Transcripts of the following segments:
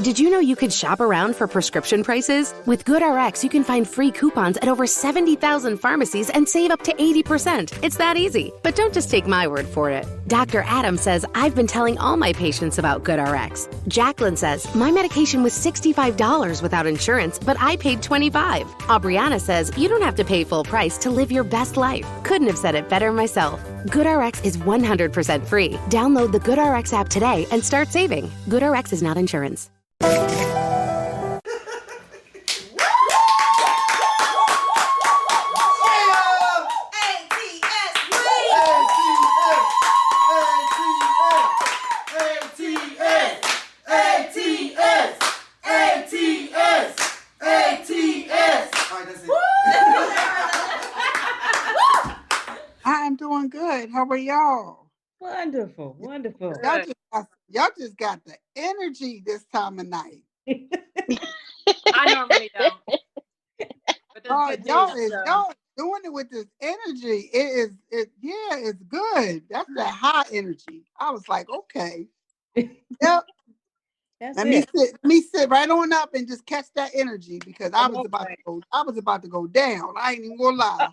Did you know you could shop around for prescription prices? With GoodRx, you can find free coupons at over 70,000 pharmacies and save up to 80%. It's that easy. But don't just take my word for it. Dr. Adam says, I've been telling all my patients about GoodRx. Jacqueline says, my medication was $65 without insurance, but I paid $25. Aubriana says, you don't have to pay full price to live your best life. Couldn't have said it better myself. GoodRx is 100% free. Download the GoodRx app today and start saving. GoodRx is not insurance. Doing good. How are y'all? Wonderful, wonderful. Y'all just got the energy this time of night. I normally don't. But y'all doing it with this energy. It's good. That's that high energy. I was like, okay. Yep. Let me sit right on up and just catch that energy because I was about to go down. I ain't even gonna lie.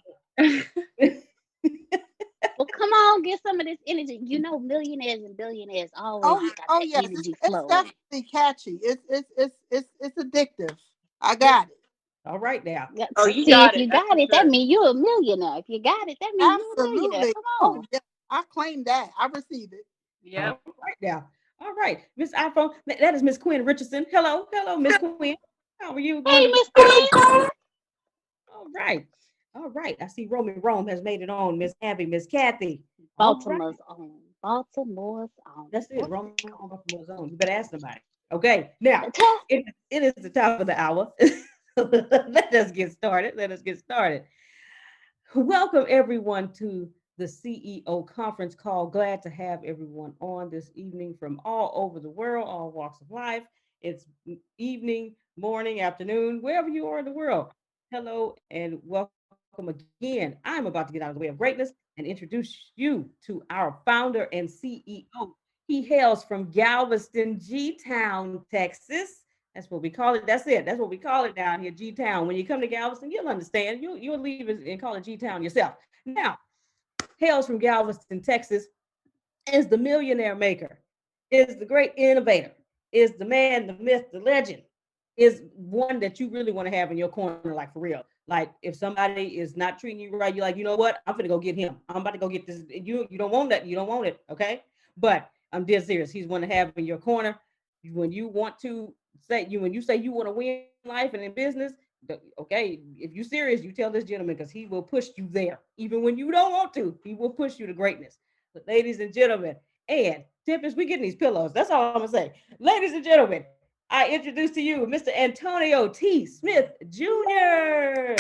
Well, come on, get some of this energy. You know, millionaires and billionaires always got that energy flow. It's definitely catchy. It's addictive. I got it. All right now. Oh, you got it. If you got it, that means you're a millionaire. If you got it, that means you're a millionaire. Come on. Yeah, I claim that. I receive it. Yeah. Right now. All right, Miss iPhone. That is Miss Quinn Richardson. Hello, Miss Quinn. How are you? Hey, Miss Quinn. All right. All right. I see Roman Rome has made it on. Miss Abby, Miss Kathy. Baltimore's own. Baltimore's own. That's it. Roman Rome, Baltimore's own. You better ask somebody. Okay. Now, it is the top of the hour. Let us get started. Welcome, everyone, to the CEO conference call. Glad to have everyone on this evening from all over the world, all walks of life. It's evening, morning, afternoon, wherever you are in the world. Hello and welcome again. I'm about to get out of the way of greatness and introduce you to our founder and CEO. He hails from Galveston, G-Town, Texas. That's what we call it. That's it. That's what we call it down here, G-Town. When you come to Galveston, you'll understand. You'll leave and call it G-Town yourself. Now, hails from Galveston, Texas, is the millionaire maker, is the great innovator, is the man, the myth, the legend, is one that you really want to have in your corner, like for real. Like if somebody is not treating you right, you're like, you know what? I'm gonna go get him. I'm about to go get this. You don't want that. You don't want it. Okay. But I'm dead serious. He's one to have in your corner. When you want to when you say you want to win in life and in business, okay, if you're serious, you tell this gentleman because he will push you there. Even when you don't want to, he will push you to greatness. But ladies and gentlemen, and Tempest, we getting these pillows. That's all I'm gonna say. Ladies and gentlemen, I introduce to you Mr. Antonio T. Smith Jr.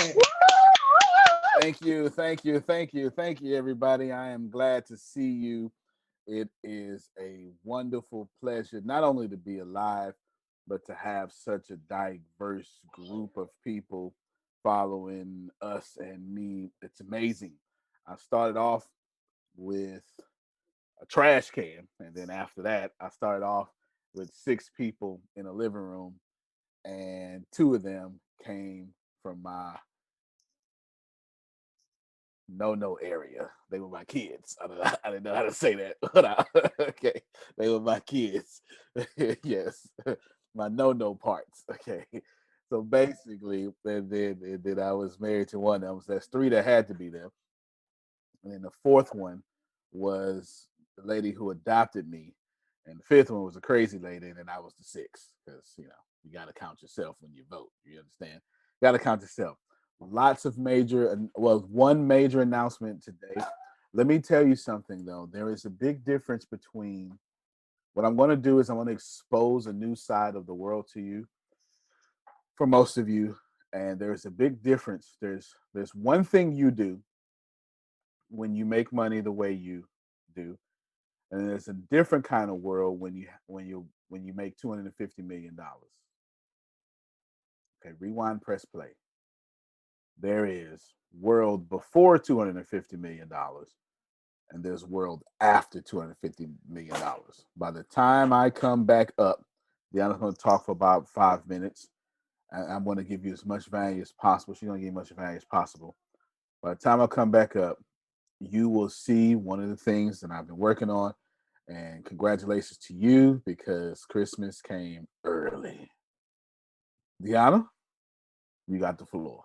Thank you, everybody. I am glad to see you. It is a wonderful pleasure not only to be alive, but to have such a diverse group of people following us and me. It's amazing. I started off with a trash can, and then after that, I started off with 6 people in a living room, and 2 of them came from my no area. They were my kids. I didn't know how to say that. Okay, they were my kids. Yes, my no parts. Okay, so basically, then I was married to one of them. So that's 3 that had to be there, and then the 4th one was the lady who adopted me. And the 5th one was a crazy lady, and then I was the 6th because, you got to count yourself when you vote. You understand? Got to count yourself. Lots of one major announcement today. Let me tell you something, though. There is a big difference between what I'm going to do is I'm going to expose a new side of the world to you for most of you. And there's a big difference. There's one thing you do when you make money the way you do. And there's a different kind of world when you make $250 million. Okay, rewind, press play. There is world before $250 million, and there's world after $250 million. By the time I come back up, Deanna's going to talk for about 5 minutes. And I'm going to give you as much value as possible. She's going to give you as much value as possible. By the time I come back up, you will see one of the things that I've been working on. And congratulations to you because Christmas came early. Deanna, you got the floor.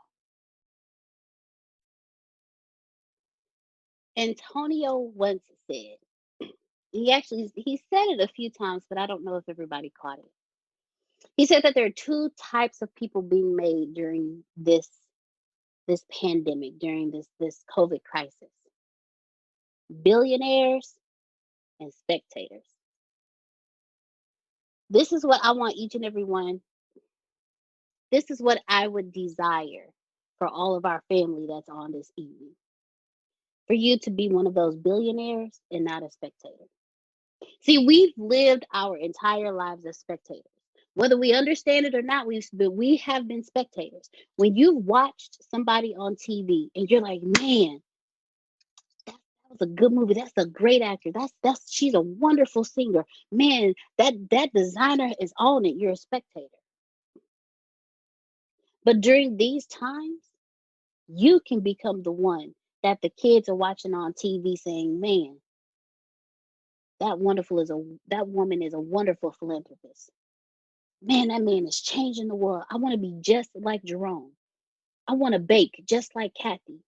Antonio once said, he said it a few times, but I don't know if everybody caught it. He said that there are two types of people being made during this pandemic, during this COVID crisis: billionaires and spectators. This is what I want each and every one. This is what I would desire for all of our family that's on this evening. For you to be one of those billionaires and not a spectator. See, we've lived our entire lives as spectators. Whether we understand it or not, we have been spectators. When you've watched somebody on TV and you're like, man, that was a good movie. That's a great actor. She's a wonderful singer. Man, that designer is on it. You're a spectator. But during these times, you can become the one that the kids are watching on TV saying, man, that woman is a wonderful philanthropist. Man, that man is changing the world. I want to be just like Jerome. I want to bake just like Kathy.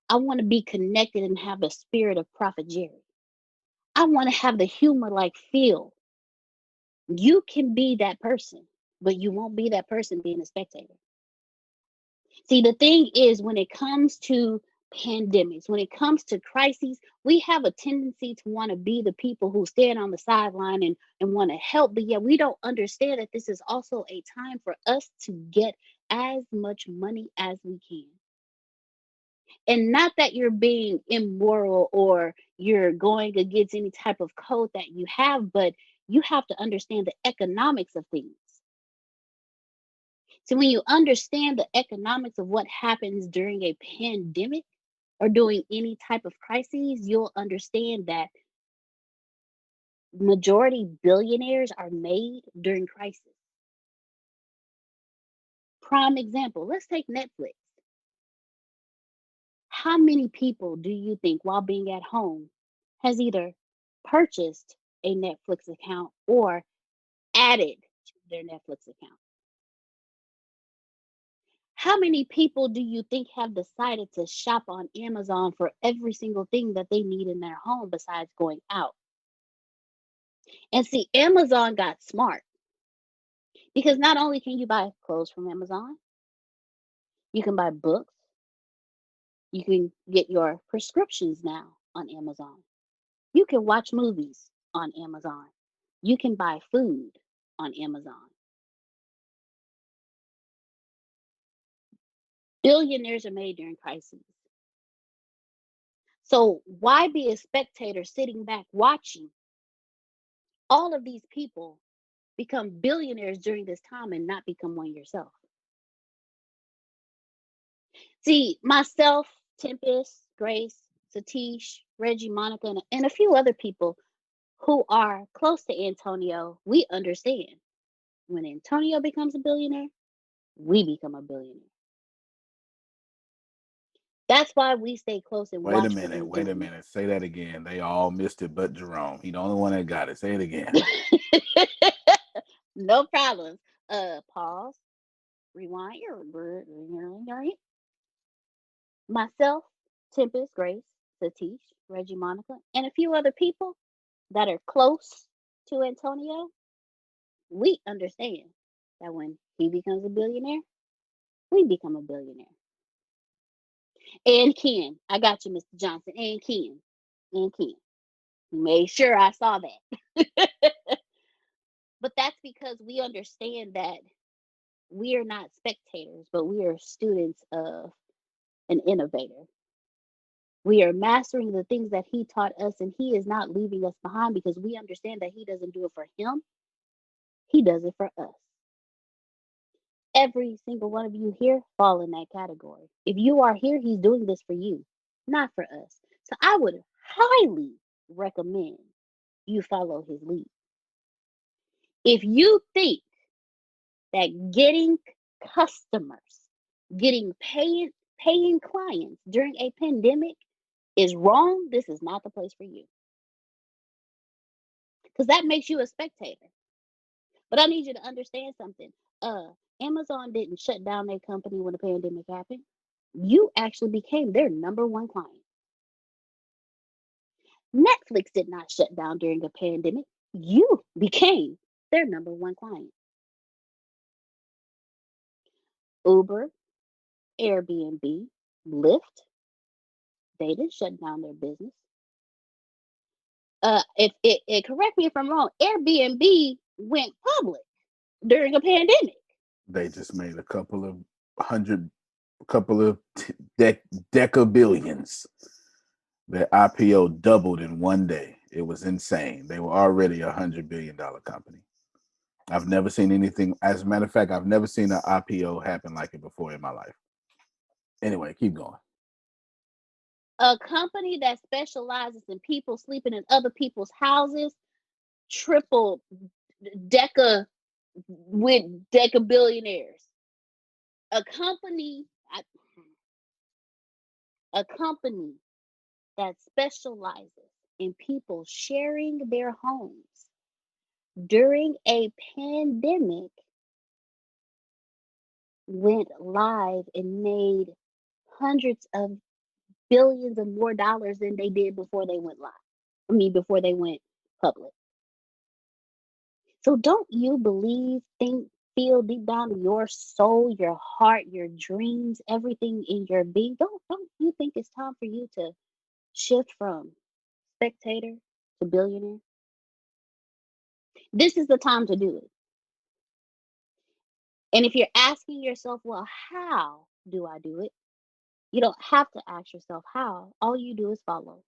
I want to be connected and have the spirit of Prophet Jerry. I want to have the humor like Phil. You can be that person, but you won't be that person being a spectator. See, the thing is, when it comes to pandemics, when it comes to crises, we have a tendency to want to be the people who stand on the sideline and want to help, but yet we don't understand that this is also a time for us to get as much money as we can. And not that you're being immoral or you're going against any type of code that you have, but you have to understand the economics of things. So when you understand the economics of what happens during a pandemic or during any type of crises, you'll understand that majority billionaires are made during crisis. Prime example, let's take Netflix. How many people do you think, while being at home, has either purchased a Netflix account or added to their Netflix account? How many people do you think have decided to shop on Amazon for every single thing that they need in their home besides going out? And see, Amazon got smart because not only can you buy clothes from Amazon, you can buy books, you can get your prescriptions now on Amazon. You can watch movies on Amazon. You can buy food on Amazon. Billionaires are made during crises. So why be a spectator sitting back watching all of these people become billionaires during this time and not become one yourself? See, myself, Tempest, Grace, Satish, Reggie, Monica, and a few other people who are close to Antonio, we understand when Antonio becomes a billionaire, we become a billionaire. That's why we stay close and Wait watch. Wait a minute. Say that again. They all missed it but Jerome. He the only one that got it. Say it again. No problem. Pause. Rewind. Myself, Tempest, Grace, Satish, Reggie, Monica, and a few other people that are close to Antonio, we understand that when he becomes a billionaire, we become a billionaire. And Ken, I got you, Mr. Johnson. And Ken. Made sure I saw that. But that's because we understand that we are not spectators, but we are students of an innovator. We are mastering the things that he taught us, and he is not leaving us behind because we understand that he doesn't do it for him. He does it for us. Every single one of you here fall in that category. If you are here, he's doing this for you, not for us. So I would highly recommend you follow his lead. If you think that getting customers, getting paying clients during a pandemic is wrong, this is not the place for you. Because that makes you a spectator. But I need you to understand something. Amazon didn't shut down their company when the pandemic happened. You actually became their number one client. Netflix did not shut down during a pandemic. You became their number one client. Uber, Airbnb, Lyft, they didn't shut down their business. If correct me if I'm wrong, Airbnb went public during a pandemic. They just made a couple of decabillions. Their IPO doubled in one day. It was insane. They were already $100 billion company. I've never seen anything. As a matter of fact, I've never seen an IPO happen like it before in my life. Anyway, keep going. A company that specializes in people sleeping in other people's houses tripled with billionaires. A company that specializes in people sharing their homes during a pandemic went live and made hundreds of billions of more dollars than they did before they went live. Before they went public. So don't you believe, think, feel deep down in your soul, your heart, your dreams, everything in your being? Don't you think it's time for you to shift from spectator to billionaire? This is the time to do it. And if you're asking yourself, well, how do I do it? You don't have to ask yourself how. All you do is follow.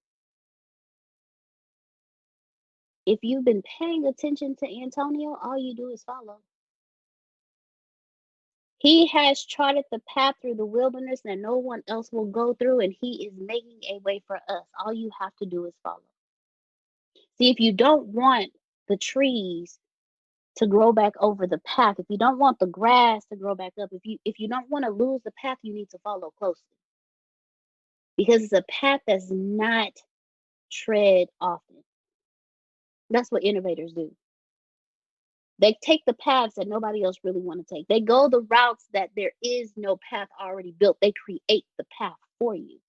If you've been paying attention to Antonio, all you do is follow. He has charted the path through the wilderness that no one else will go through, and he is making a way for us. All you have to do is follow. See, if you don't want the trees to grow back over the path, if you don't want the grass to grow back up, if you don't want to lose the path, you need to follow closely. Because it's a path that's not tread often. That's what innovators do. They take the paths that nobody else really want to take. They go the routes that there is no path already built. They create the path for you.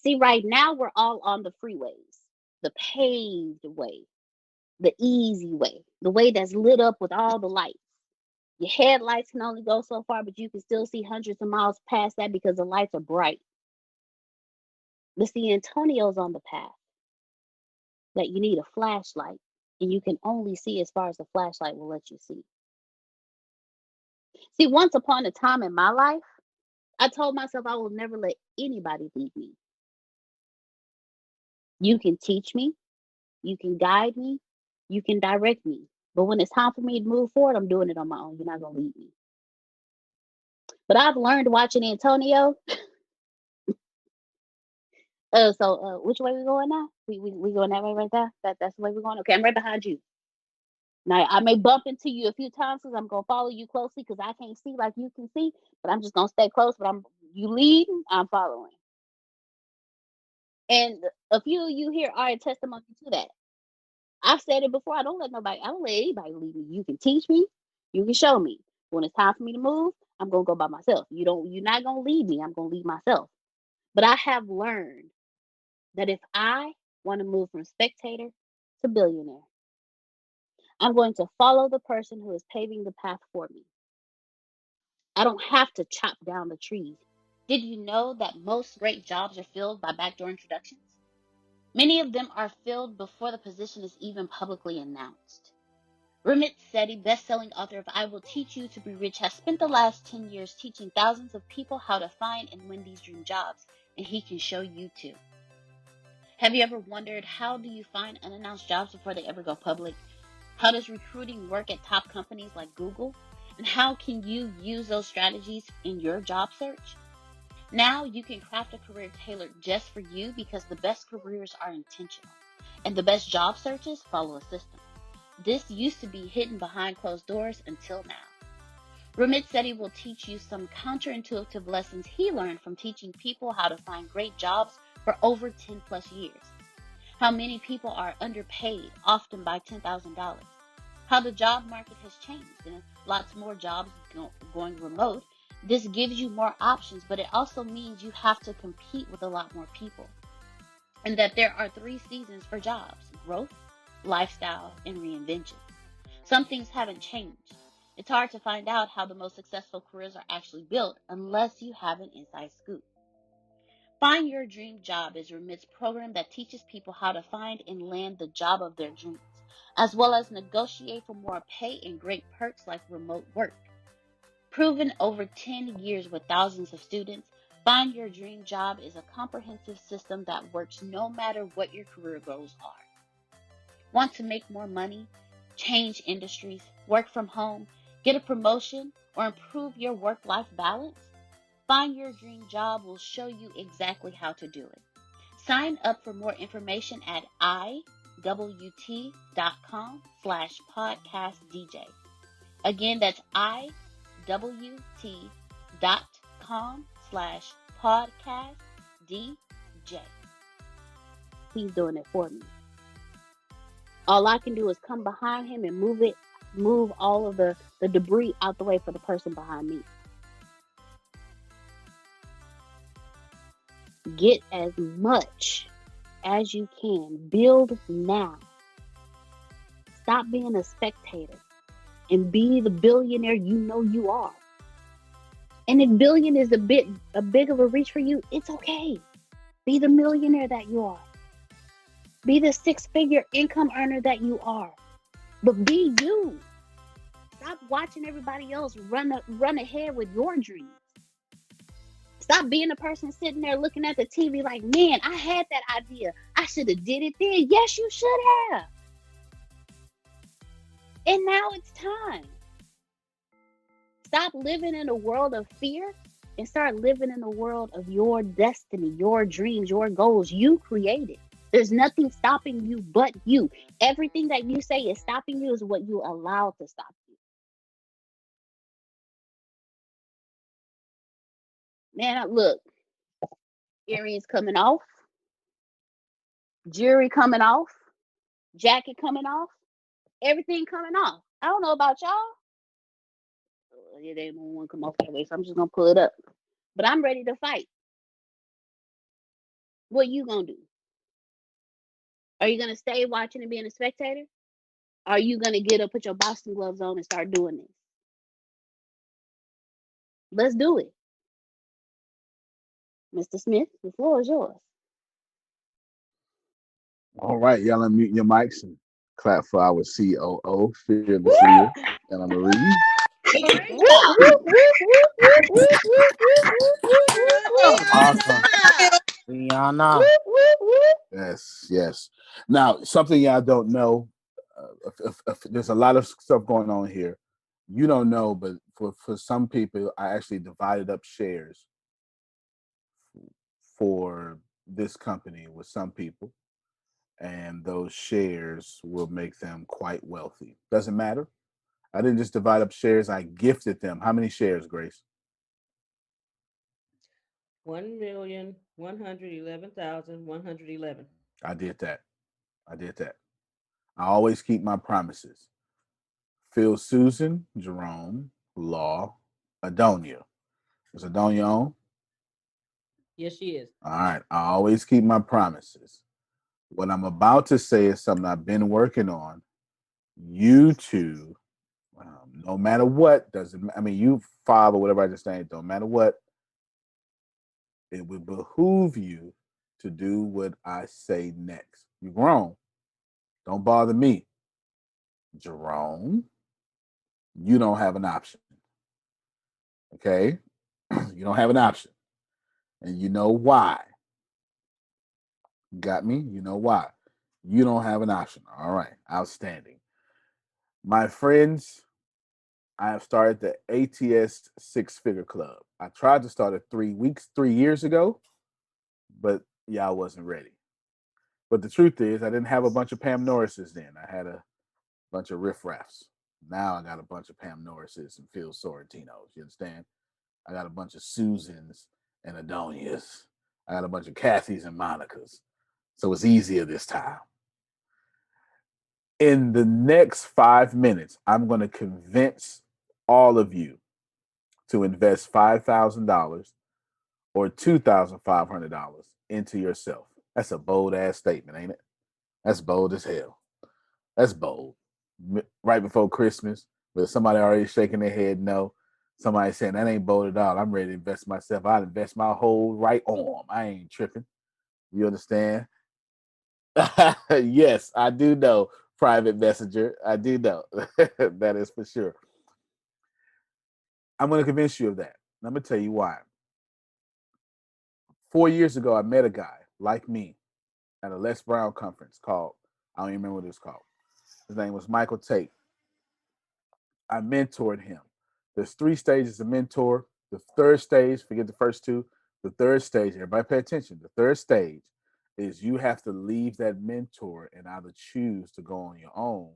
See, right now we're all on the freeways, the paved way, the easy way, the way that's lit up with all the lights. Your headlights can only go so far, but you can still see hundreds of miles past that because the lights are bright. But see, Antonio's on the path that you need a flashlight, and you can only see as far as the flashlight will let you see. See, once upon a time in my life, I told myself I will never let anybody lead me. You can teach me, you can guide me, you can direct me. But when it's time for me to move forward, I'm doing it on my own. You're not going to lead me. But I've learned watching Antonio. Which way we going now? We going that way right there? That's the way we're going? Okay, I'm right behind you. Now, I may bump into you a few times because I'm going to follow you closely because I can't see like you can see. But I'm just going to stay close. But you leading, I'm following. And a few of you here are a testimony to that. I've said it before. I don't let anybody lead me. You can teach me. You can show me. When it's time for me to move, I'm going to go by myself. You're not going to lead me. I'm going to lead myself. But I have learned that if I want to move from spectator to billionaire, I'm going to follow the person who is paving the path for me. I don't have to chop down the trees. Did you know that most great jobs are filled by backdoor introductions? Many of them are filled before the position is even publicly announced. Ramit Sethi, best-selling author of I Will Teach You to Be Rich, has spent the last 10 years teaching thousands of people how to find and win these dream jobs, and he can show you too. Have you ever wondered, how do you find unannounced jobs before they ever go public? How does recruiting work at top companies like Google? And how can you use those strategies in your job search? Now you can craft a career tailored just for you, because the best careers are intentional and the best job searches follow a system. This used to be hidden behind closed doors until now. Ramit said he will teach you some counterintuitive lessons he learned from teaching people how to find great jobs for over 10 plus years. How many people are underpaid, often by $10,000. How the job market has changed and lots more jobs going remote. This gives you more options, but it also means you have to compete with a lot more people. And that there are 3 seasons for jobs: growth, lifestyle, and reinvention. Some things haven't changed. It's hard to find out how the most successful careers are actually built unless you have an inside scoop. Find Your Dream Job is Remit's program that teaches people how to find and land the job of their dreams, as well as negotiate for more pay and great perks like remote work. Proven over 10 years with thousands of students, Find Your Dream Job is a comprehensive system that works no matter what your career goals are. Want to make more money, change industries, work from home, get a promotion, or improve your work-life balance? Find Your Dream Job will show you exactly how to do it. Sign up for more information at iwt.com/podcastdj. Again, that's iwt.com/podcastdj. He's doing it for me. All I can do is come behind him and move all of the debris out the way for the person behind me. Get as much as you can. Build now. Stop being a spectator and be the billionaire you know you are. And if billion is a big of a reach for you, it's okay. Be the millionaire that you are. Be the 6-figure income earner that you are. But be you. Stop watching everybody else run ahead with your dreams. Stop being a person sitting there looking at the TV like, man, I had that idea. I should have did it then. Yes, you should have. And now it's time. Stop living in a world of fear and start living in a world of your destiny, your dreams, your goals you created. There's nothing stopping you but you. Everything that you say is stopping you is what you allow to stop you. Man, look, earrings coming off, jewelry coming off, jacket coming off, everything coming off. I don't know about y'all. It ain't gonna want to come off that way, so I'm just gonna pull it up. But I'm ready to fight. What you gonna do? Are you gonna stay watching and being a spectator? Are you gonna get up, put your boxing gloves on, and start doing this? Let's do it. Mr. Smith, the floor is yours. All right, y'all unmute your mics and clap for our COO, fearless leader, Ella Marie. Awesome. Rihanna. Yes. Now, something y'all don't know, if there's a lot of stuff going on here. You don't know, but for some people, I actually divided up shares for this company with some people, and those shares will make them quite wealthy. Doesn't matter. I didn't just divide up shares, I gifted them. How many shares, Grace? 1,111,111. I did that. I always keep my promises. Phil, Susan, Jerome, Law, Adonia. Is Adonia on? Yes, she is. All right. I always keep my promises. What I'm about to say is something I've been working on. You two, no matter what, you 5 or whatever I just saying, don't matter what, it would behoove you to do what I say next. You're grown. Don't bother me. Jerome, you don't have an option. Okay? You don't have an option. And you know why. Got me? You know why. You don't have an option. All right. Outstanding. My friends, I have started the ATS 6-figure club. I tried to start it 3 years ago, but y'all wasn't ready. But the truth is, I didn't have a bunch of Pam Norrises then. I had a bunch of riffraffs. Now I got a bunch of Pam Norrises and Phil Sorrentinos. You understand? I got a bunch of Susans and Adonias. I got a bunch of Kathys and Monicas. So it's easier this time. In the next 5 minutes, I'm going to convince all of you to invest $5,000 or $2,500 into yourself. That's a bold ass statement, ain't it? That's bold as hell. That's bold. Right before Christmas, with somebody already shaking their head no. Somebody saying that ain't bold at all. I'm ready to invest myself. I'd invest my whole right arm. I ain't tripping. You understand? Yes, I do know, private messenger. I do know. That is for sure. I'm going to convince you of that. I'm going to tell you why. 4 years ago, I met a guy like me at a Les Brown conference called, I don't even remember what it was called. His name was Michael Tate. I mentored him. There's 3 stages of mentor. The third stage, forget the first 2. The third stage, everybody pay attention. The third stage is you have to leave that mentor and either choose to go on your own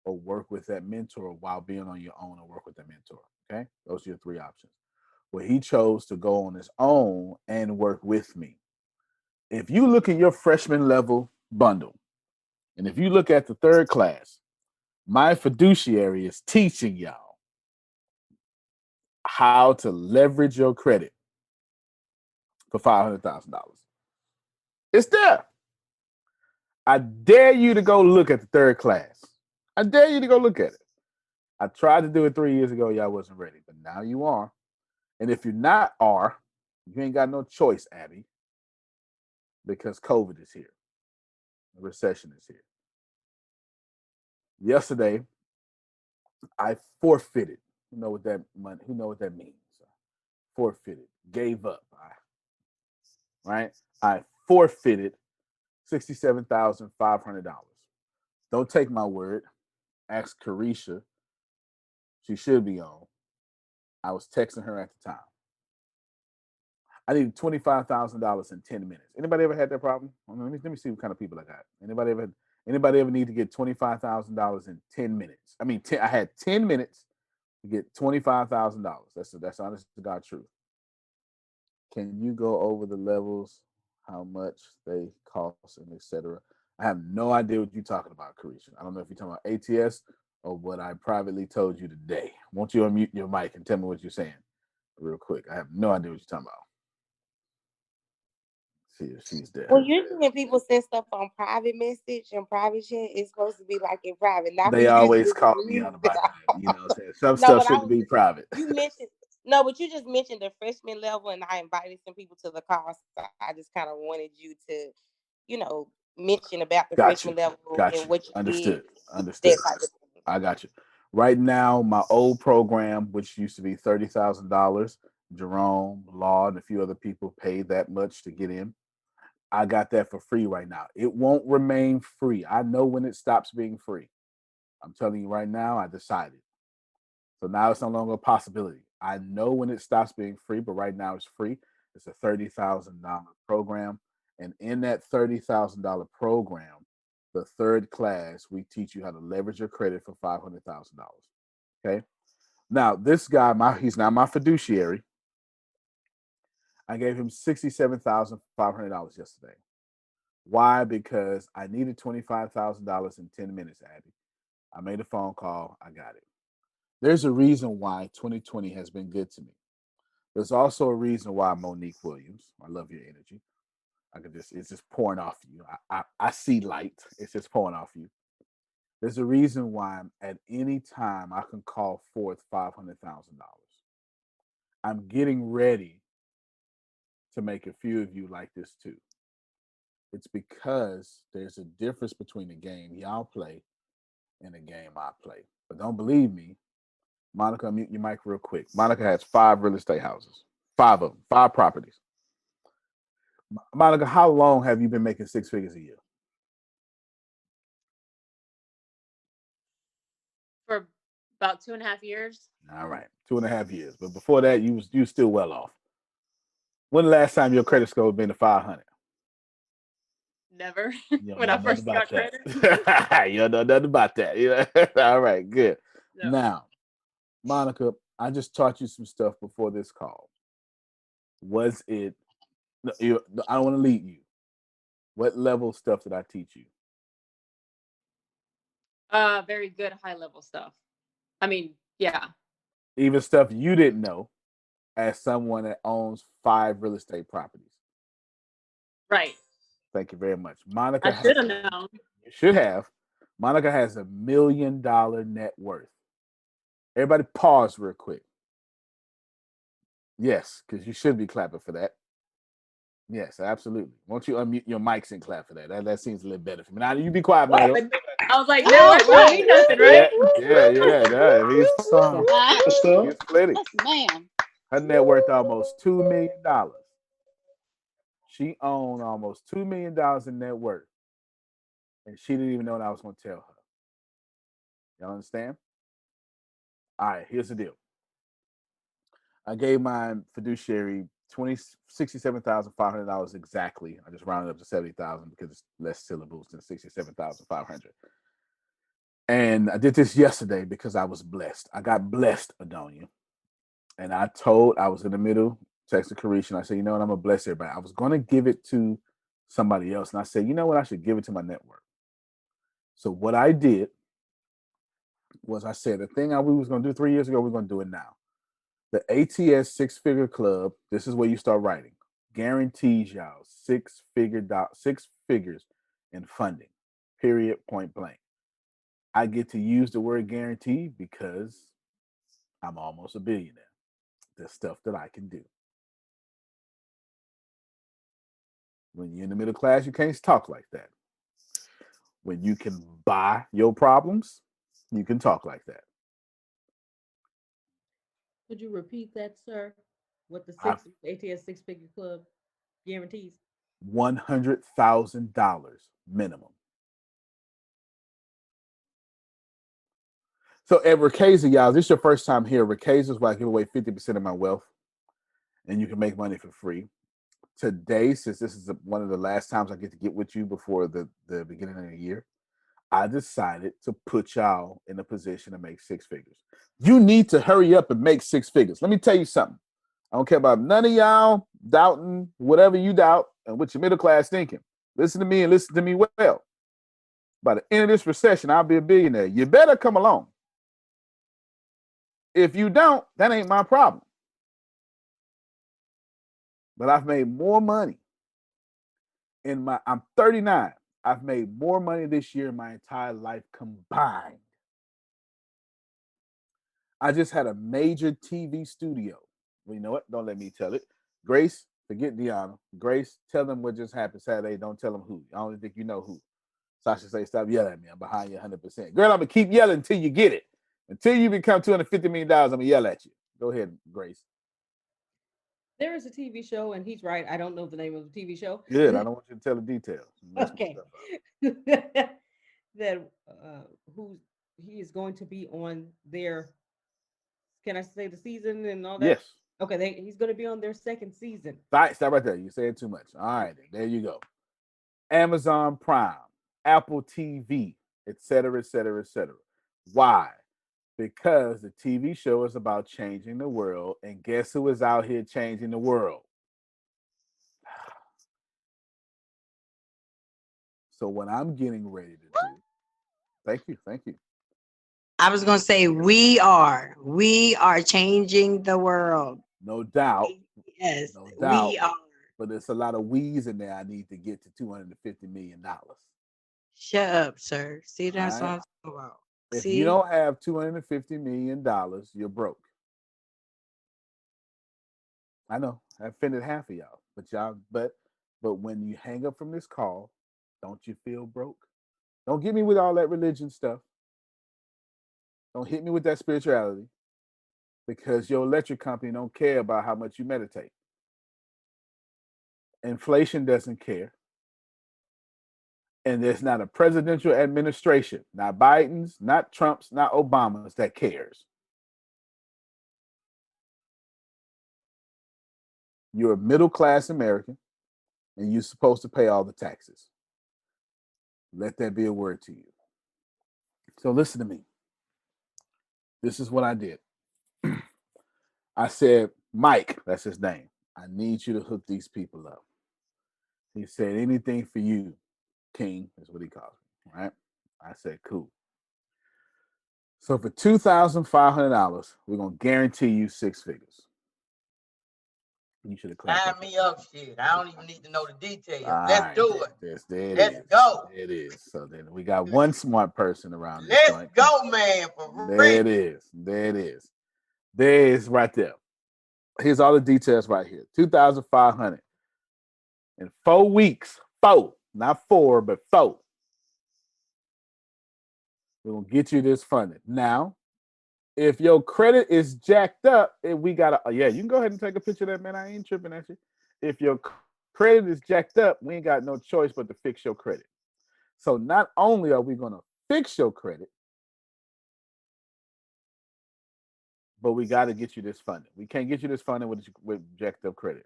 or work with that mentor while being on your own or work with that mentor. Okay? Those are your 3 options. Well, he chose to go on his own and work with me. If you look at your freshman level bundle, and if you look at the third class, my fiduciary is teaching y'all how to leverage your credit for $500,000. It's there. I dare you to go look at the third class. I dare you to go look at it. I tried to do it 3 years ago. Y'all wasn't ready, but now you are. And if you're not you ain't got no choice, Abby, because COVID is here. The recession is here. Yesterday, I forfeited. Who know what that means? Forfeited, gave up. Right? I forfeited $67,500. Don't take my word. Ask Carisha. She should be on. I was texting her at the time. I needed $25,000 in 10 minutes. Anybody ever had that problem? Let me see what kind of people I got. Anybody ever need to get $25,000 in 10 minutes? I had 10 minutes to get $25,000. That's honest to God truth. Can you go over the levels, how much they cost, and etc.? I have no idea what you're talking about, Carisha. I don't know if you're talking about ATS or what I privately told you today. Won't you unmute your mic and tell me what you're saying real quick? I have no idea what you're talking about. See if she's there. Well, usually when people send stuff on private message and private chat, it's supposed to be like in private. Not They always call me out about that. You know what I'm saying? Some stuff shouldn't be private. You mentioned but you just mentioned the freshman level, and I invited some people to the call. So I just kind of wanted you to, mention about the freshman level and what you Understood. did. Understood. That type of thing. I got you. Right now, my old program, which used to be $30,000, Jerome, Law, and a few other people paid that much to get in. I got that for free right now. It won't remain free. I know when it stops being free. I'm telling you right now, I decided. So now it's no longer a possibility. I know when it stops being free, but right now it's free. It's a $30,000 program. And in that $30,000 program, the third class, we teach you how to leverage your credit for $500,000. Okay. Now, this guy, he's now my fiduciary. I gave him $67,500 yesterday. Why? Because I needed $25,000 in 10 minutes, Abby. I made a phone call. I got it. There's a reason why 2020 has been good to me. There's also a reason why Monique Williams, I love your energy. It's just pouring off you. I see light. It's just pouring off you. There's a reason why at any time I can call forth $500,000. I'm getting ready to make a few of you like this too. It's because there's a difference between the game y'all play and the game I play. But don't believe me. Monica, mute your mic real quick. Monica has 5 real estate houses, 5 of them, 5 properties. Monica, how long have you been making 6 figures a year? For about 2.5 years. All right, 2.5 years. But before that, you was still well off. When the last time your credit score had been to 500? Never. You don't When know I nothing first about got credit. that. You don't know nothing about that. Yeah. All right, good. No. Now, Monica, I just taught you some stuff before this call. Was it? No, I don't want to lead you. What level stuff did I teach you? Very good high level stuff. I mean, yeah. Even stuff you didn't know as someone that owns 5 real estate properties. Right. Thank you very much. Monica I has should have known. you should have. Monica has $1 million net worth. Everybody pause real quick. Yes, because you should be clapping for that. Yes, absolutely. Won't you unmute your mics and clap for that? That seems a little better for me. Now you be quiet, man. I was like, network don't mean nothing, right? Yeah. He's Awesome. he's plenty. Yes, ma'am. Her net worth almost $2 million. She owned almost $2 million in net worth, and she didn't even know what I was going to tell her. Y'all understand? All right, here's the deal. I gave my fiduciary $67,500 exactly. I just rounded up to 70,000 because it's less syllables than 67,500. And I did this yesterday because I was blessed. I got blessed, Adonia. And I was in the middle, texting Carisha, and I said, you know what, I'm going to bless everybody. I was going to give it to somebody else. And I said, you know what, I should give it to my network. So what I did was I said, the thing we was going to do 3 years ago, we're going to do it now. The ATS 6-figure club, this is where you start writing, guarantees y'all 6 figures in funding, period, point blank. I get to use the word guarantee because I'm almost a billionaire. There's stuff that I can do. When you're in the middle class, you can't talk like that. When you can buy your problems, you can talk like that. Could you repeat that, sir? What the ATS 6-figure club guarantees? $100,000 minimum. So at Ricasa, y'all, this is your first time here. Ricasa is where I give away 50% of my wealth, and you can make money for free. Today, since this is one of the last times I get to get with you before the beginning of the year, I decided to put y'all in a position to make 6 figures. You need to hurry up and make 6 figures. Let me tell you something. I don't care about none of y'all doubting whatever you doubt and what your middle class thinking. Listen to me and listen to me well. By the end of this recession, I'll be a billionaire. You better come along. If you don't, that ain't my problem. But I've made more money I'm 39. I've made more money this year in my entire life combined. I just had a major TV studio. Well, you know what? Don't let me tell it. Grace, forget Deanna. Grace, tell them what just happened Saturday. Don't tell them who. I don't think you know who. Sasha say, stop yelling at me. I'm behind you 100%. Girl, I'm going to keep yelling until you get it. Until you become $250 million, I'm going to yell at you. Go ahead, Grace. There is a TV show, and he's right. I don't know the name of the TV show. Good. I don't want you to tell the details. Okay. That he is going to be on their, can I say the season and all that? Yes. Okay, he's going to be on their second season. Stop right there. You're saying too much. All right, there you go. Amazon Prime, Apple TV, etc., etc., etc. Why? Because the TV show is about changing the world, and guess who is out here changing the world? So what I'm getting ready to do, thank you. I was going to say, we are changing the world. No doubt. Yes, no doubt. we are. But there's a lot of we's in there. I need to get to $250 million. Shut up, sir. See, that's what I'm talking about. If you don't have $250 million, you're broke. I know I offended half of y'all, but when you hang up from this call, don't you feel broke? Don't get me with all that religion stuff. Don't hit me with that spirituality, because your electric company don't care about how much you meditate. Inflation doesn't care. And there's not a presidential administration, not Biden's, not Trump's, not Obama's, that cares. You're a middle-class American, and you're supposed to pay all the taxes. Let that be a word to you. So listen to me. This is what I did. I said, Mike, that's his name. I need you to hook these people up. He said, anything for you, King, is what he calls me, right? I said, cool. So for $2,500, we're going to guarantee you 6 figures. You should have clapped. Sign me up, shit. I don't even need to know the details. Let's do it. Let's go. There it is. So then we got one smart person around this Let's joint. go, man. For There real. it is. There it is. There it is right there. Here's all the details right here. 2,500 in 4 weeks. 4, not 4, but 4. We're gonna get you this funding. Now, if your credit is jacked up, we gotta you can go ahead and take a picture of that, man. I ain't tripping at you. If your credit is jacked up, we ain't got no choice but to fix your credit. So not only are we gonna fix your credit, but we got to get you this funding. We can't get you this funding with jacked up credit.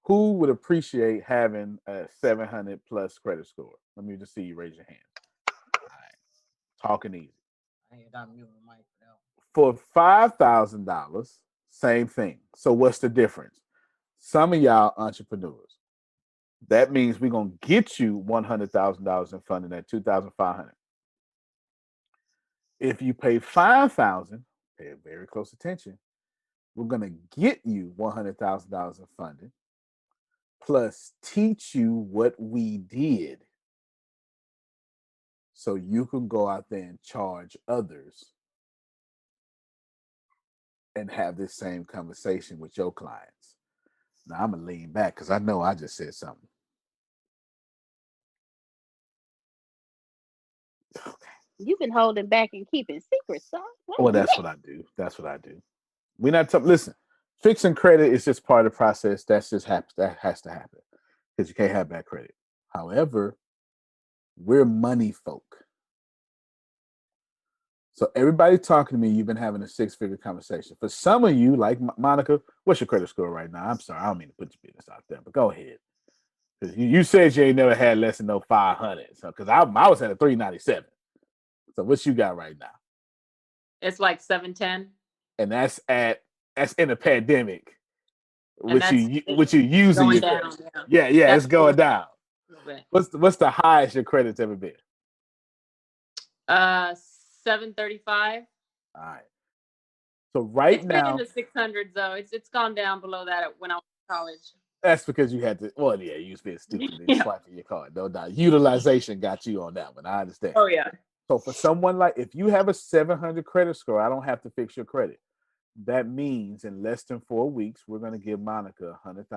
Who would appreciate having a 700 plus credit score? Let me just see you raise your hand. All right. Talking easy. For $5,000, same thing. So what's the difference? Some of y'all entrepreneurs. That means we're gonna get you $100,000 in funding at $2,500. If you pay $5,000, pay very close attention. We're gonna get you $100,000 in funding, plus teach you what we did, so you can go out there and charge others and have this same conversation with your clients. Now I'm gonna lean back because I know I just said something. Okay. You've been holding back and keeping secrets, son. Well, that's what I do. That's what I do. We're not listen. Fixing credit is just part of the process. That's just happens. That has to happen because you can't have bad credit. However, we're money folk. So everybody talking to me, you've been having a 6-figure conversation. For some of you, like Monica, what's your credit score right now? I'm sorry, I don't mean to put your business out there, but go ahead. Because you said you ain't never had less than no 500. So because I was at a 397. So what you got right now? It's like 710. And that's in a pandemic. Which you using your down, yeah, it's going down. What's the highest your credit's ever been? 735. All right. So right now, been in the 600s though. It's gone down below that when I was in college. That's because you had to. Well, yeah, you was being stupid and swiping your card. No doubt. Utilization got you on that one. I understand. Oh yeah. So for someone like, if you have a 700 credit score, I don't have to fix your credit. That means in less than 4 weeks, we're going to give Monica $100,000.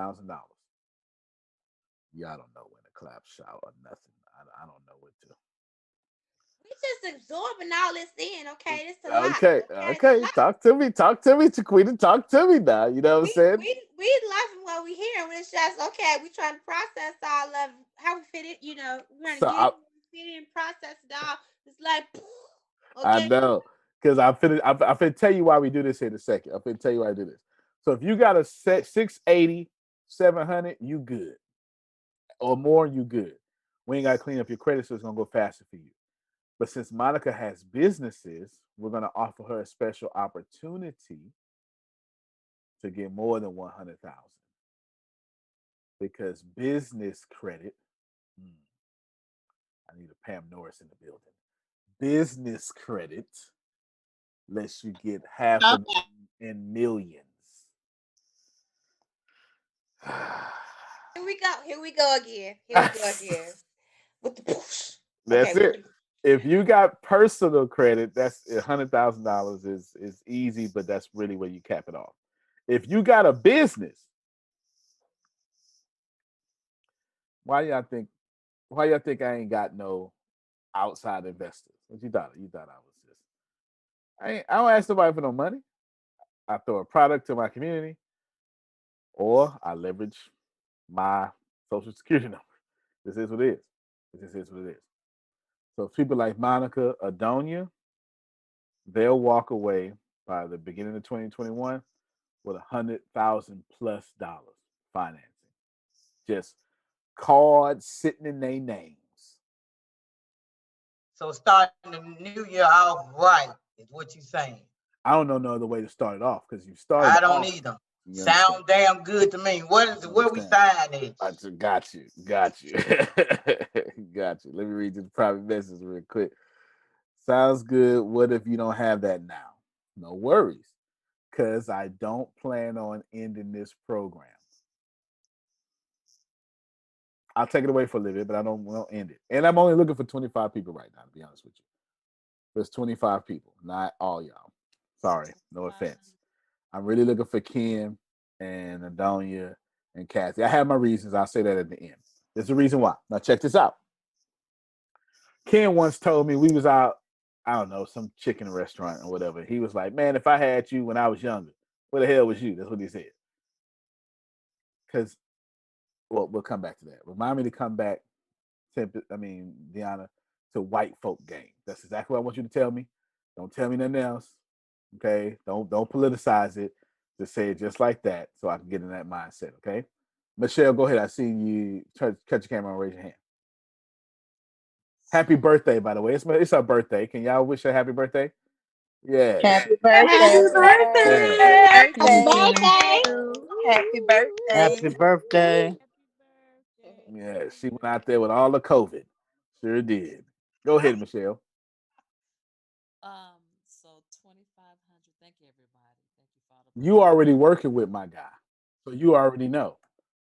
Y'all don't know when to clap, shout, or nothing. I don't know what to. We just absorbing all this in, okay? It's a lot. Okay. Talk to me, Chiquita. Talk to me now. You know what I'm saying? We loving what we hearing. It's just okay. We trying to process all of how we fit it. You know, we're gonna fit in, process it all. It's like, okay. I know, because I'm finna tell you why we do this in a second. I'm finna tell you why I do this. So if you got a set 680, 700, you good, or more, you good. We ain't got to clean up your credit, so it's gonna go faster for you. But since Monica has businesses, we're going to offer her a special opportunity to get more than 100,000 because business credit. I need a Pam Norris in the building. Business credit lets you get half of in millions. Here we go again. With the push. That's it. If you got personal credit, that's $100,000 is easy, but that's really where you cap it off. If you got a business, why y'all think I ain't got no outside investors? What you thought? You thought I was just I don't ask nobody for no money. I throw a product to my community, or I leverage my social security number. This is what it is. So people like Monica, Adonia, they'll walk away by the beginning of 2021 with $100,000+ financing. Just cards sitting in their names. So starting the new year off right is what you saying. I don't know no other way to start it off because you started I don't off. either. You Sound damn good to me. Where we sign it? I just got you. Got you. Got you. Let me read you the private message real quick. Sounds good. What if you don't have that now? No worries. Because I don't plan on ending this program. I'll take it away for a little bit, but I don't end it. And I'm only looking for 25 people right now, to be honest with you. There's 25 people, not all y'all. Sorry, no offense. I'm really looking for Ken and Adonia and Kathy. I have my reasons. I'll say that at the end. There's a reason why. Now check this out. Ken once told me we was out, I don't know, some chicken restaurant or whatever. He was like, man, if I had you when I was younger, where the hell was you? That's what he said. Because, well, we'll come back to that. Remind me to come back, Deanna, to white folk game. That's exactly what I want you to tell me. Don't tell me nothing else. Okay? Don't politicize it. Just say it just like that so I can get in that mindset. Okay? Michelle, go ahead. I see you. Cut your camera and raise your hand. Happy birthday, by the way. It's her birthday. Can y'all wish her happy birthday? Yeah. Happy birthday. Happy birthday. Happy birthday. Happy birthday. Yeah, she went out there with all the COVID. Sure did. Go ahead, Michelle. So 2,500. Thank you, everybody. Thank you for all the. You already working with my guy, so you already know.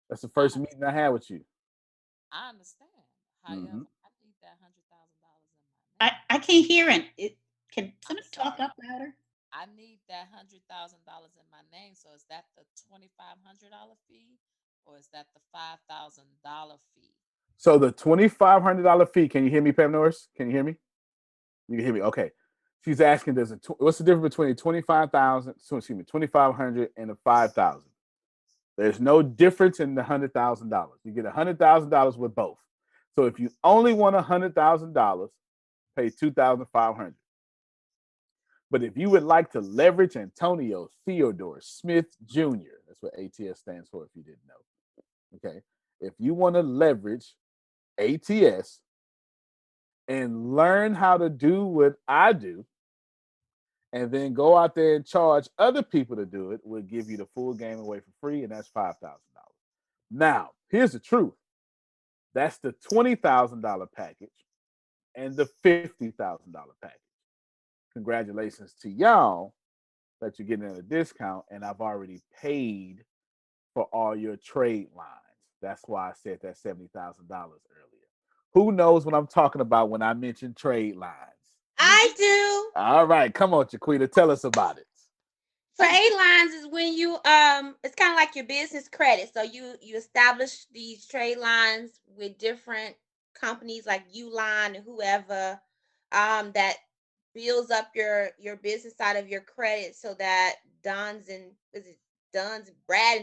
That's the first meeting I had with you. I understand. However, I need that $100,000 in my name. I can't hear it. Can someone talk up louder? I need that $100,000 in my name. So is that the $2,500 fee, or is that the $5,000 fee? So the $2,500 fee. Can you hear me, Pam Norris? Can you hear me? You can hear me. Okay. She's asking, what's the difference between 25,000? Excuse me, 2,500 and the 5,000? There's no difference in the $100,000. You get $100,000 with both. So if you only want $100,000, pay $2,500. But if you would like to leverage Antonio Theodore Smith Jr., that's what ATS stands for if you didn't know. Okay. If you want to leverage ATS and learn how to do what I do, and then go out there and charge other people to do it, we'll give you the full game away for free, and that's $5,000. Now, here's the truth. That's the $20,000 package and the $50,000 package. Congratulations to y'all that you're getting at a discount, and I've already paid for all your trade lines. That's why I said that $70,000 earlier. Who knows what I'm talking about when I mention trade lines? I do. All right, come on, Chiquita, tell us about it. Trade lines is when you it's kind of like your business credit. So you establish these trade lines with different companies like Uline and whoever that builds up your business side of your credit so that Brad and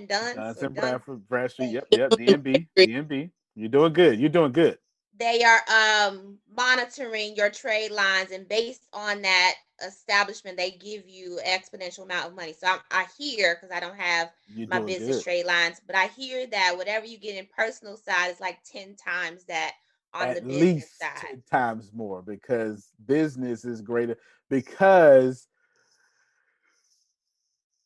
Duns Duns or and Duns, Bradstreet. Yep. DNB. You're doing good. they are monitoring your trade lines, and based on that establishment they give you exponential amount of money. So I hear, because I don't have my business trade lines, but I hear that whatever you get in personal side is like 10 times that on the business side. At least 10 times more, because business is greater, because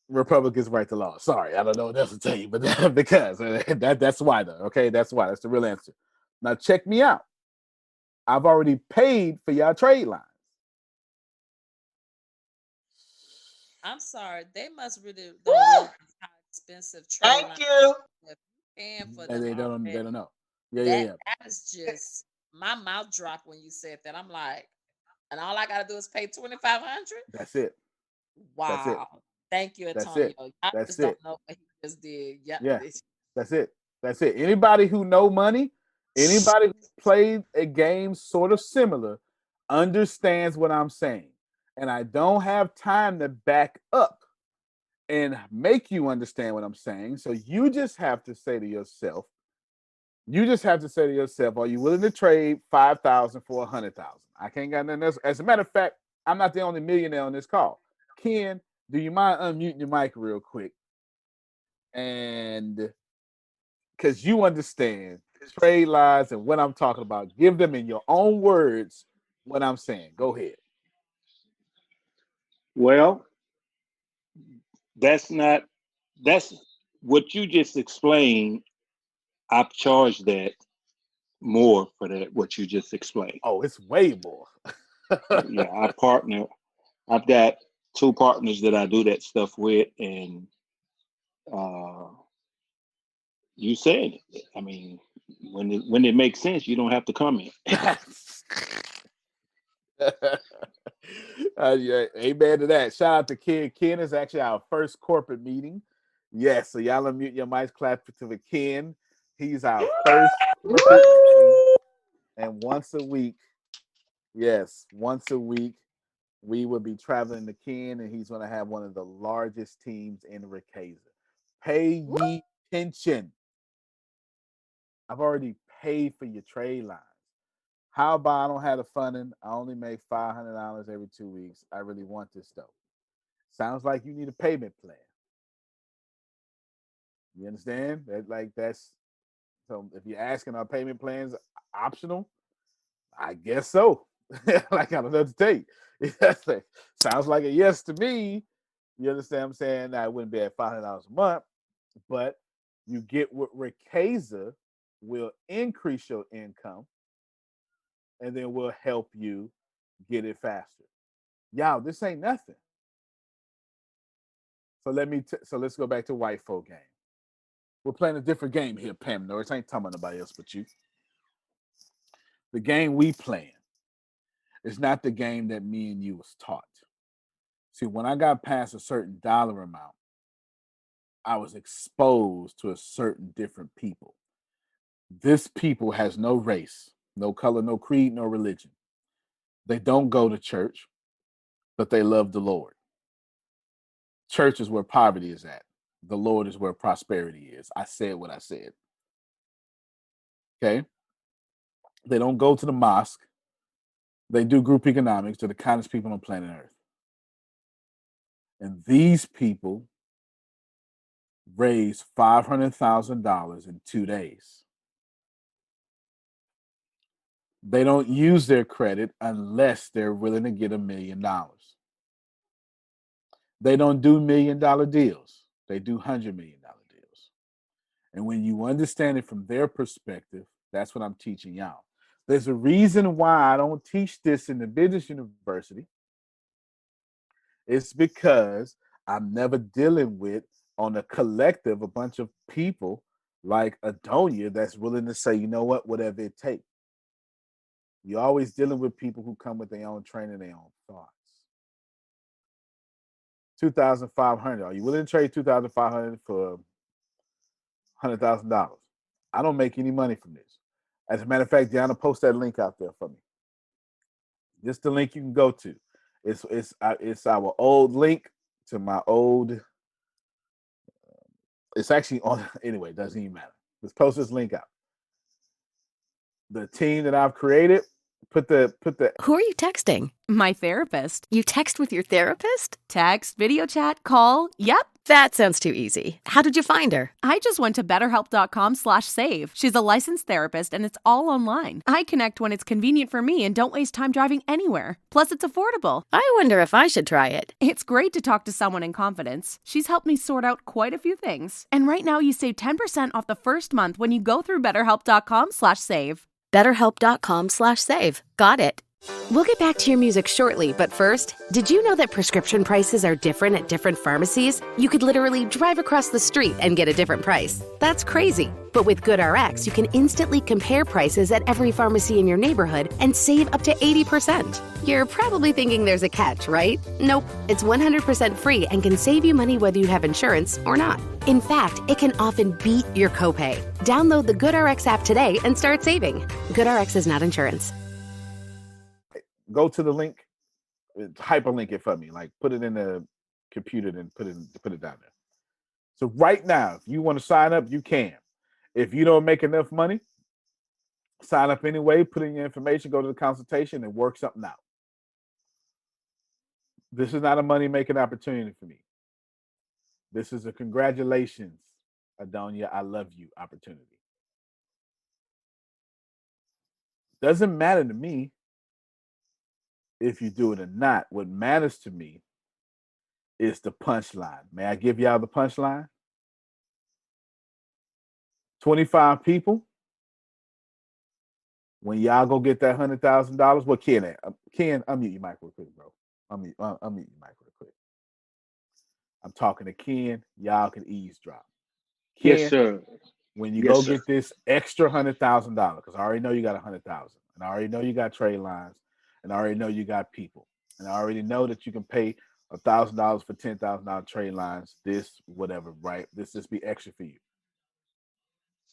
Republicans write the law. Sorry, I don't know what else to tell you, but because that's why though. Okay, that's why. That's the real answer. Now check me out. I've already paid for y'all trade lines. I'm sorry. They must really don't realize how expensive trade lines. Thank you. Paying for They don't know. Yeah. That is just, my mouth dropped when you said that. I'm like, and all I gotta do is pay $2,500. That's it. Wow. That's it. Thank you, Antonio. I just don't know what he just did. Yeah. That's it. Anybody who know money, anybody who played a game sort of similar, understands what I'm saying. And I don't have time to back up and make you understand what I'm saying. So you just have to say to yourself, are you willing to trade 5,000 for 100,000? I can't got nothing else. As a matter of fact, I'm not the only millionaire on this call. Ken, do you mind unmuting your mic real quick? And because you understand trade lines and what I'm talking about, give them in your own words what I'm saying. Go ahead. Well, that's what you just explained. I've charged that more for that, what you just explained. Oh, it's way more. Yeah, I've got 2 partners that I do that stuff with, and you said it. I mean, when it makes sense, you don't have to comment. Yeah, amen to that. Shout out to Ken. Ken is actually our first corporate meeting. Yes, so y'all unmute your mics, clap to Ken. He's our first corporate meeting. And once a week, we will be traveling to Ken, and he's going to have one of the largest teams in Ricasa. Pay ye attention. I've already paid for your trade lines. How about I don't have the funding? I only make $500 every 2 weeks. I really want this stuff. Sounds like you need a payment plan. You understand? That's so if you're asking, are payment plans optional? I guess so. Like, I don't know what to tell you. Sounds like a yes to me. You understand what I'm saying? Now, it wouldn't be at $500 a month, but you get what Ricasa will increase your income, and then we'll help you get it faster. Y'all, this ain't nothing. So let's go back to white folk game. We're playing a different game here, Pam Norris. I ain't talking about nobody else but you. The game we playing is not the game that me and you was taught. See, when I got past a certain dollar amount, I was exposed to a certain different people. This people has no race, no color, no creed, no religion. They don't go to church, but they love the Lord. Church is where poverty is at. The Lord is where prosperity is. I said what I said. Okay? They don't go to the mosque. They do group economics. They're the kindest people on planet Earth. And these people raised $500,000 in 2 days. They don't use their credit unless they're willing to get $1 million. They don't do $1 million deals. They do $100 million deals. And when you understand it from their perspective, that's what I'm teaching y'all. There's a reason why I don't teach this in the business university. It's because I'm never dealing with, on a collective, a bunch of people like Adonia that's willing to say, you know what, whatever it takes. You're always dealing with people who come with their own training, their own thoughts. $2,500. Are you willing to trade $2,500 for $100,000? I don't make any money from this. As a matter of fact, Deanna, post that link out there for me. Just the link you can go to. It's our old link to my old. It's actually on. Anyway, it doesn't even matter. Let's post this link out. The team that I've created. Put the. Who are you texting? My therapist. You text with your therapist? Text, video chat, call. Yep. That sounds too easy. How did you find her? I just went to betterhelp.com/save. She's a licensed therapist and it's all online. I connect when it's convenient for me and don't waste time driving anywhere. Plus, it's affordable. I wonder if I should try it. It's great to talk to someone in confidence. She's helped me sort out quite a few things. And right now you save 10% off the first month when you go through betterhelp.com/save. BetterHelp.com/save. Got it. We'll get back to your music shortly, but first, did you know that prescription prices are different at different pharmacies? You could literally drive across the street and get a different price. That's crazy. But with GoodRx, you can instantly compare prices at every pharmacy in your neighborhood and save up to 80%. You're probably thinking there's a catch, right? Nope. It's 100% free and can save you money whether you have insurance or not. In fact, it can often beat your copay. Download the GoodRx app today and start saving. GoodRx is not insurance. Go to the link, hyperlink it for me. Like, put it in the computer and put it down there. So right now, if you want to sign up, you can. If you don't make enough money, sign up anyway, put in your information, go to the consultation, and work something out. This is not a money-making opportunity for me. This is a congratulations, Adonia, I love you opportunity. Doesn't matter to me if you do it or not. What matters to me is the punchline. May I give y'all the punchline? 25 people. When y'all go get that $100,000, what Ken at? Ken, unmute your mic real quick, bro. Unmute your mic real quick. I'm talking to Ken. Y'all can eavesdrop. Ken, Yes, sir. when you Yes, go sir. get this extra $100,000, because I already know you got 100,000, and I already know you got trade lines, and I already know you got people, and I already know that you can pay $1,000 for $10,000 trade lines. This, whatever, right? This just be extra for you.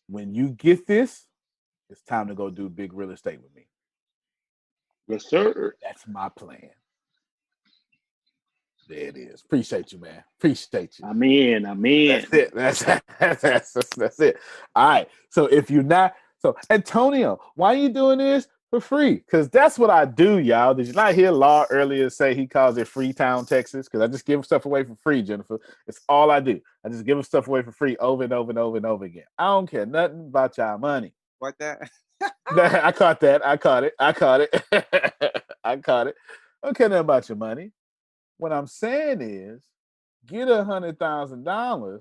When you get this, it's time to go do big real estate with me. Yes, sir. That's my plan. There it is. Appreciate you, man. Appreciate you. I'm in. That's it. That's it. All right. So if you're not, so Antonio, why are you doing this for free? Because that's what I do, y'all. Did you not hear Law earlier say he calls it Freetown, Texas? Because I just give stuff away for free, Jennifer. It's all I do. I just give stuff away for free over and over and over and over again. I don't care nothing about y'all money. What that? I caught that. I caught it. I caught it. I caught it. I don't care nothing about your money. What I'm saying is, get $100,000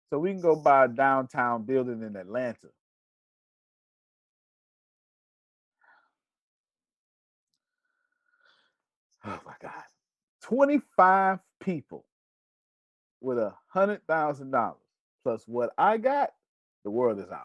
so we can go buy a downtown building in Atlanta. Oh my God. 25 people with $100,000 plus what I got, the world is ours.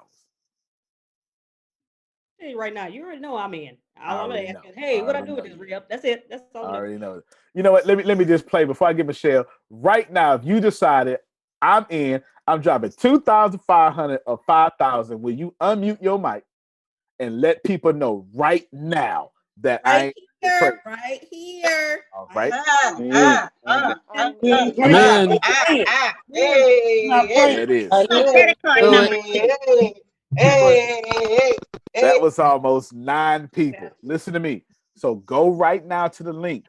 Hey, right now, you already know I'm in. I I'm gonna already ask know. you, hey, I what I already do with know this you. rep? That's it. That's all I I know. already know. You know what? Let me just play before I get Michelle. Right now, if you decided I'm in, I'm dropping 2,500 or 5,000. Will you unmute your mic and let people know right now that I ain't crazy? Right here. All right. I'm in. There it is. Credit card number. That was almost 9 people. Listen to me. So go right now to the link.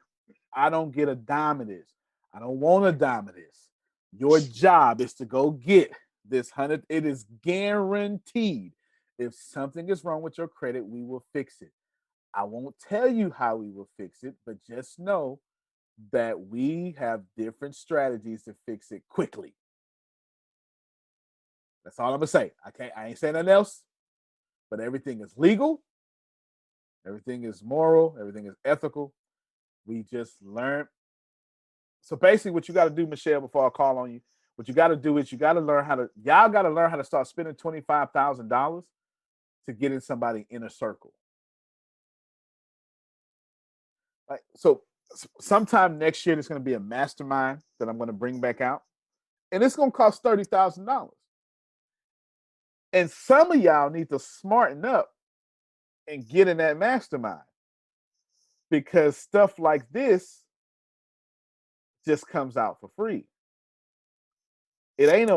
I don't get a dime of this. I don't want a dime of this. Your job is to go get this 100. It is guaranteed. If something is wrong with your credit, we will fix it. I won't tell you how we will fix it, but just know that we have different strategies to fix it quickly. That's all I'm gonna say. I ain't saying nothing else, but everything is legal, everything is moral, everything is ethical. We just learn. So basically, what you got to do, Michelle, before I call on you, what you got to do is you got to learn how to. Y'all got to learn how to start spending $25,000 to get in somebody's inner circle. Like so, sometime next year, there's going to be a mastermind that I'm going to bring back out, and it's going to cost $30,000. And some of y'all need to smarten up and get in that mastermind because stuff like this just comes out for free. It ain't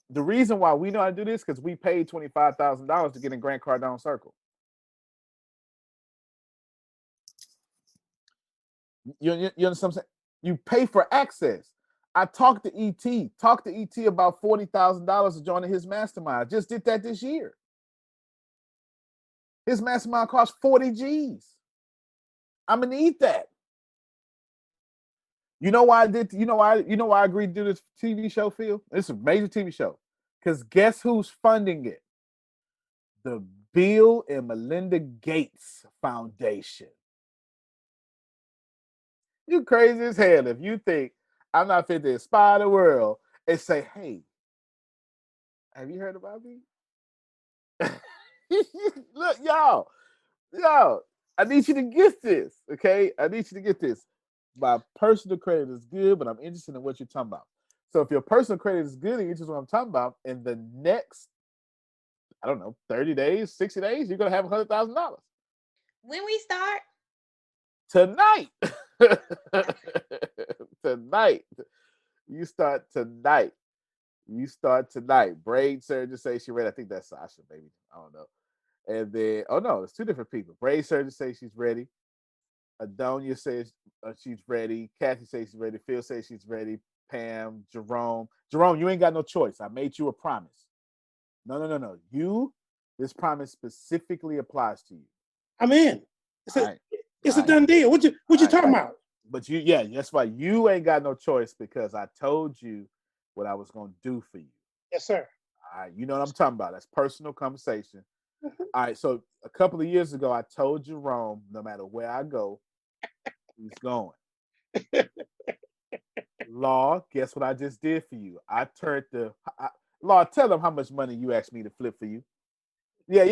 the reason why we know how to do this because we paid $25,000 to get in Grant Cardone Circle. You understand what I'm saying? You pay for access. I talked to ET about $40,000 to join his mastermind. I just did that this year. His mastermind costs 40 G's. I'm gonna need that. You know why I did? You know why I agreed to do this TV show, Phil? It's a major TV show. Because guess who's funding it? The Bill and Melinda Gates Foundation. You crazy as hell if you think I'm not fit to inspire the world and say, hey, have you heard about me? Look, y'all, I need you to get this, okay? I need you to get this. My personal credit is good, but I'm interested in what you're talking about. So if your personal credit is good and you're interested in what I'm talking about, in the next, I don't know, 30 days, 60 days, you're going to have $100,000. When we start? Tonight. Tonight. You start tonight. Braid surgeon say she ready. I think that's Sasha, maybe. I don't know. And then, oh no, it's 2 different people. Braid surgeon say she's ready. Adonia says she's ready. Kathy says she's ready. Phil says she's ready. Pam, Jerome, you ain't got no choice. I made you a promise. No. This promise specifically applies to you. I'm in. All right. It's a done deal. What you talking about? But that's why you ain't got no choice because I told you what I was gonna do for you. Yes, sir. All right, you know what I'm talking about. That's personal conversation. All right, so a couple of years ago, I told Jerome, no matter where I go, he's going. Law, guess what I just did for you? I turned Law, tell them how much money you asked me to flip for you. Yeah,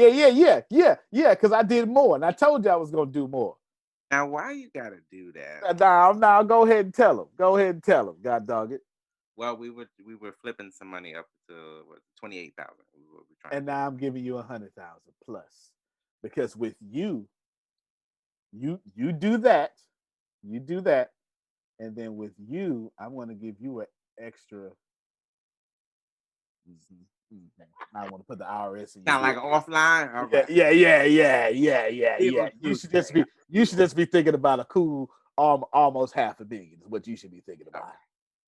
because I did more, and I told you I was gonna do more. Now, why you gotta do that? Now, go ahead and tell him. Go ahead and tell him. God dog it. Well, we were flipping some money up to 28,000. And now I'm giving you 100,000 plus, because with you do that, and then with you, I'm going to give you an extra. I want to put the IRS in. Sound like offline. All right. Yeah. You should just be thinking about a cool almost $500,000 is what you should be thinking about.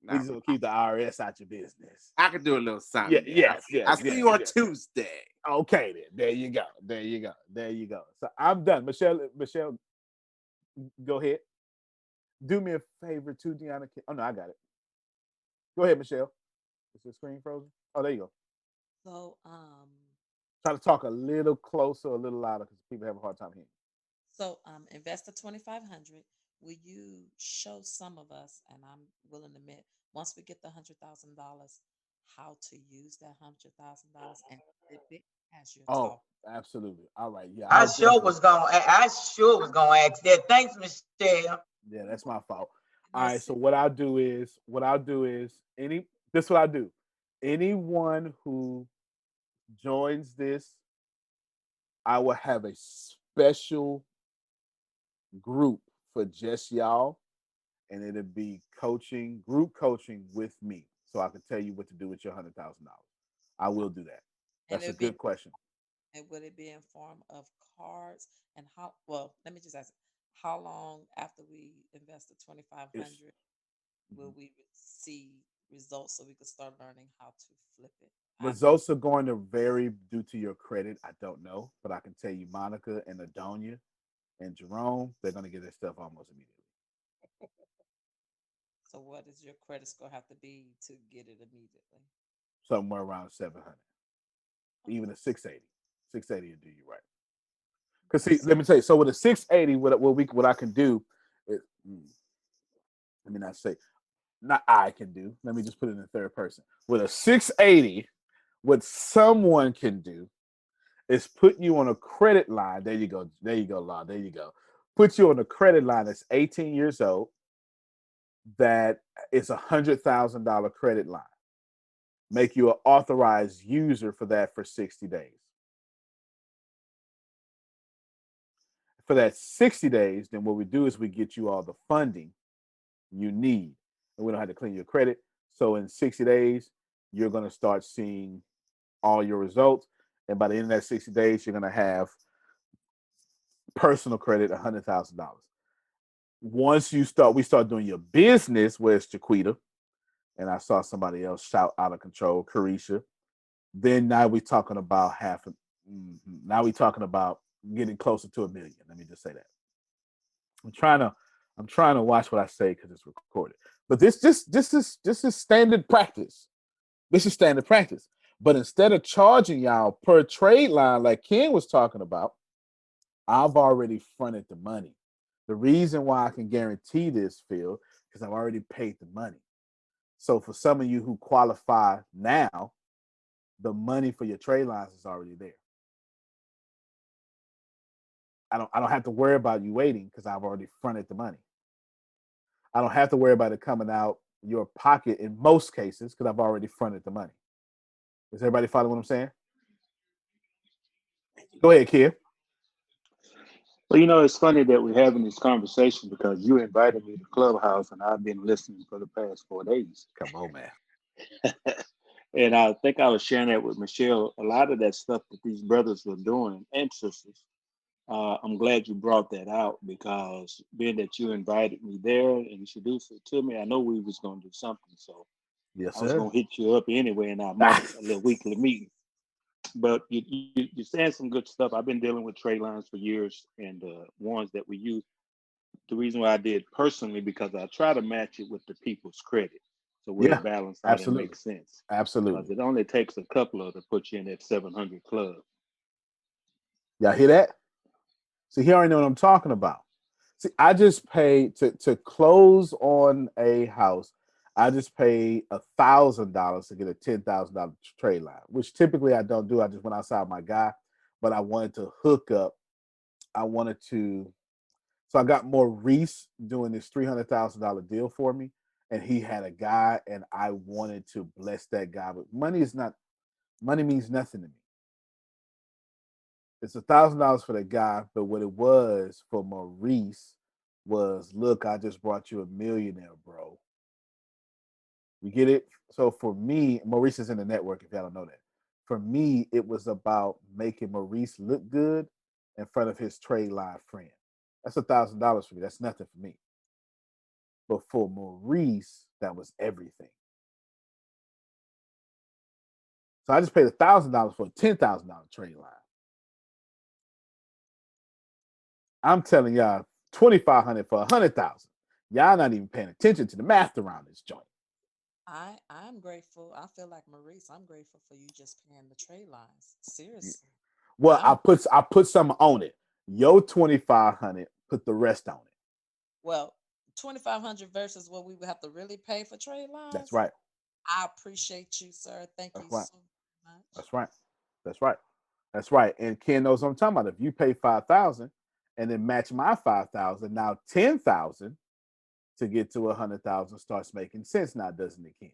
We just gonna keep the IRS out your business. I could do a little something. Yes. I'll see you on Tuesday. Okay, then. There you go. So I'm done. Michelle, go ahead. Do me a favor too, Deanna. Oh no, I got it. Go ahead, Michelle. Is the screen frozen? Oh, there you go. So, try to talk a little closer, a little louder, because people have a hard time hearing. So, investor 2,500. Will you show some of us, and I'm willing to admit, once we get the $100,000, how to use that $100,000 and flip it as you're talking? Absolutely. All right. Yeah. I sure was gonna ask that. Thanks, Michelle. Yeah, that's my fault. All right. So what I'll do is this is what I do. Anyone who joins this, I will have a special group for just y'all, and it'll be group coaching with me, so I can tell you what to do with your $100,000. I will do that. That's a good question. And would it be in form of cards? And how? Well, let me just ask: how long after we invest the 2,500 will we see results so we can start learning how to flip it? Results are going to vary due to your credit. I don't know, but I can tell you, Monica and Adonia and Jerome, they're going to get their stuff almost immediately. So what is your credit score have to be to get it immediately? Somewhere around 700. Even a 680. 680 will do you right. Because see, let me tell you, so with a 680, what I can do is, let me not say, not I can do. Let me just put it in the third person. With a 680, what someone can do is put you on a credit line. There you go, Law. There you go. Put you on a credit line that's 18 years old. That is $100,000 credit line. Make you an authorized user for that for 60 days. For that 60 days, then what we do is we get you all the funding you need, and we don't have to clean your credit. So in 60 days, you're going to start seeing all your results, and by the end of that 60 days, you're going to have personal credit $100,000. Once we start doing your business, where's Jaquita? And I saw somebody else shout out of control, Carisha. Then now we're talking about now we're talking about getting closer to $1 million. Let me just say that. I'm trying to watch what I say because it's recorded. But this is standard practice. This is standard practice. But instead of charging y'all per trade line like Ken was talking about, I've already fronted the money. The reason why I can guarantee this, Phil, because I've already paid the money. So for some of you who qualify now, the money for your trade lines is already there. I don't have to worry about you waiting because I've already fronted the money. I don't have to worry about it coming out your pocket in most cases because I've already fronted the money. Does everybody follow what I'm saying? Go ahead, Kid. Well, it's funny that we're having this conversation because you invited me to Clubhouse and I've been listening for the past 4 days. Come on, man. And I think I was sharing that with Michelle. A lot of that stuff that these brothers were doing and sisters, I'm glad you brought that out because being that you invited me there and introduced it to me, I know we was going to do something. So yes, I was going to hit you up anyway in our a little weekly meeting. But you're saying some good stuff. I've been dealing with trade lines for years, and the ones that we use. the reason why I did personally, because I try to match it with the people's credit. So we're Yeah, balanced out and absolutely. makes sense. Absolutely. Because it only takes a couple of to put you in that 700 club. Y'all hear that? See, he already know what I'm talking about. See, I just paid to close on a house. I just paid $1,000 to get a $10,000 trade line, which typically I don't do. I just went outside my guy, but I wanted to hook up. I wanted to, so I got Maurice doing this $300,000 deal for me, and he had a guy, and I wanted to bless that guy. But money means nothing to me. It's $1,000 for the guy, but what it was for Maurice was, look, I just brought you a millionaire, bro. You get it? So for me, Maurice is in the network, if y'all don't know that. For me, it was about making Maurice look good in front of his trade line friend. That's $1,000 for me. That's nothing for me. But for Maurice, that was everything. So I just paid $1,000 for a $10,000 trade line. I'm telling y'all, 2,500 for 100,000. Y'all not even paying attention to the math around this joint. I'm grateful. I feel like Maurice. I'm grateful for you just paying the trade lines. Seriously. Well, I put some on it. Yo, 2,500. Put the rest on it. Well, 2,500 versus what we would have to really pay for trade lines. That's right. I appreciate you, sir. Thank you right. so much. That's right. That's right. That's right. And Ken knows what I'm talking about. If you pay 5,000 and then match my 5,000, now 10,000 to get to 100,000 starts making sense now, doesn't it, Ken?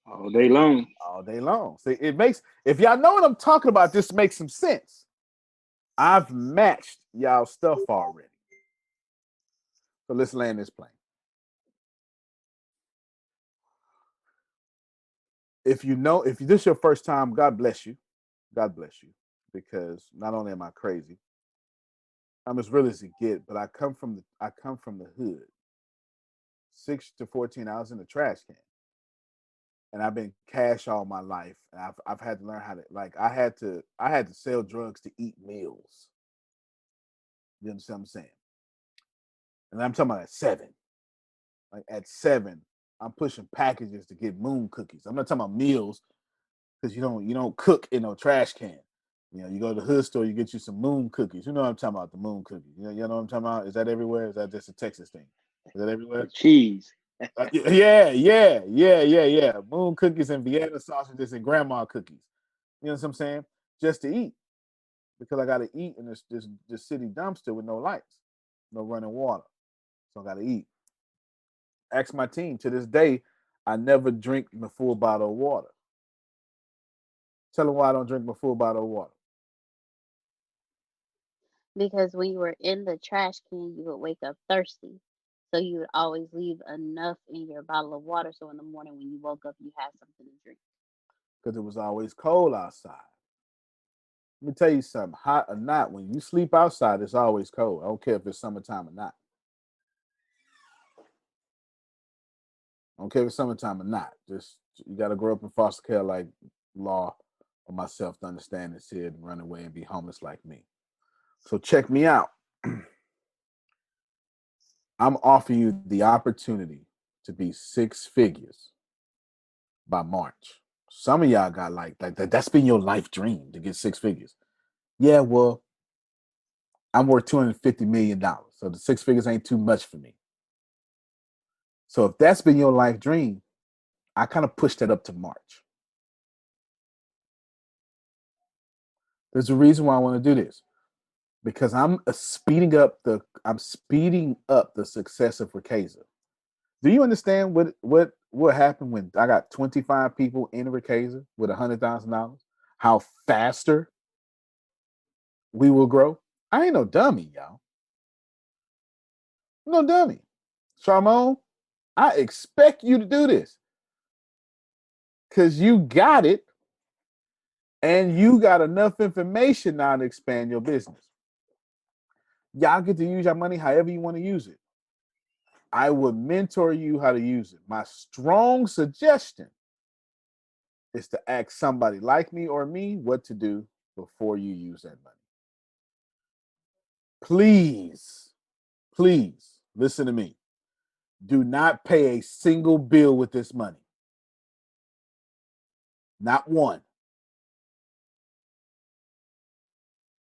All day long. All day long. See, it makes, if y'all know what I'm talking about, this makes some sense. I've matched y'all stuff already. So let's land this plane. If this is your first time, God bless you. God bless you. Because not only am I crazy, I'm as real as it get, but I come from the hood. 6 to 14 hours in the trash can. And I've been cash all my life. And I've had to learn how to, like, I had to sell drugs to eat meals. You understand what I'm saying? And I'm talking about at 7. Like at 7, I'm pushing packages to get moon cookies. I'm not talking about meals, because you don't cook in no trash can. You know, you go to the hood store, you get you some moon cookies. You know what I'm talking about, the moon cookies. You know what I'm talking about? Is that everywhere? Is that just a Texas thing? Is that everywhere? Cheese. Yeah. Moon cookies and Vienna sausages and grandma cookies. You know what I'm saying? Just to eat. Because I gotta eat in this city dumpster with no lights, no running water. So I gotta eat. Ask my team. To this day, I never drink my full bottle of water. Tell them why I don't drink my full bottle of water. Because when you were in the trash can, you would wake up thirsty. So you would always leave enough in your bottle of water so in the morning when you woke up, you had something to drink. Because it was always cold outside. Let me tell you something, hot or not, when you sleep outside, it's always cold. I don't care if it's summertime or not. I don't care if it's summertime or not. Just, you got to grow up in foster care like Law or myself to understand this here and run away and be homeless like me. So check me out. I'm offering you the opportunity to be 6 figures by March. Some of y'all got like that. That's been your life dream, to get 6 figures. Yeah, well, I'm worth $250 million. So the 6 figures ain't too much for me. So if that's been your life dream, I kind of pushed that up to March. There's a reason why I want to do this. Because I'm speeding up the success of Ricasa. Do you understand what happened when I got 25 people in Ricasa with $100,000? How faster we will grow? I ain't no dummy, y'all. No dummy. Charmone, I expect you to do this. Because you got it, and you got enough information now to expand your business. Y'all get to use your money however you want to use it. I would mentor you how to use it. My strong suggestion is to ask somebody like me or me what to do before you use that money. please, please listen to me. Do not pay a single bill with this money. Not one.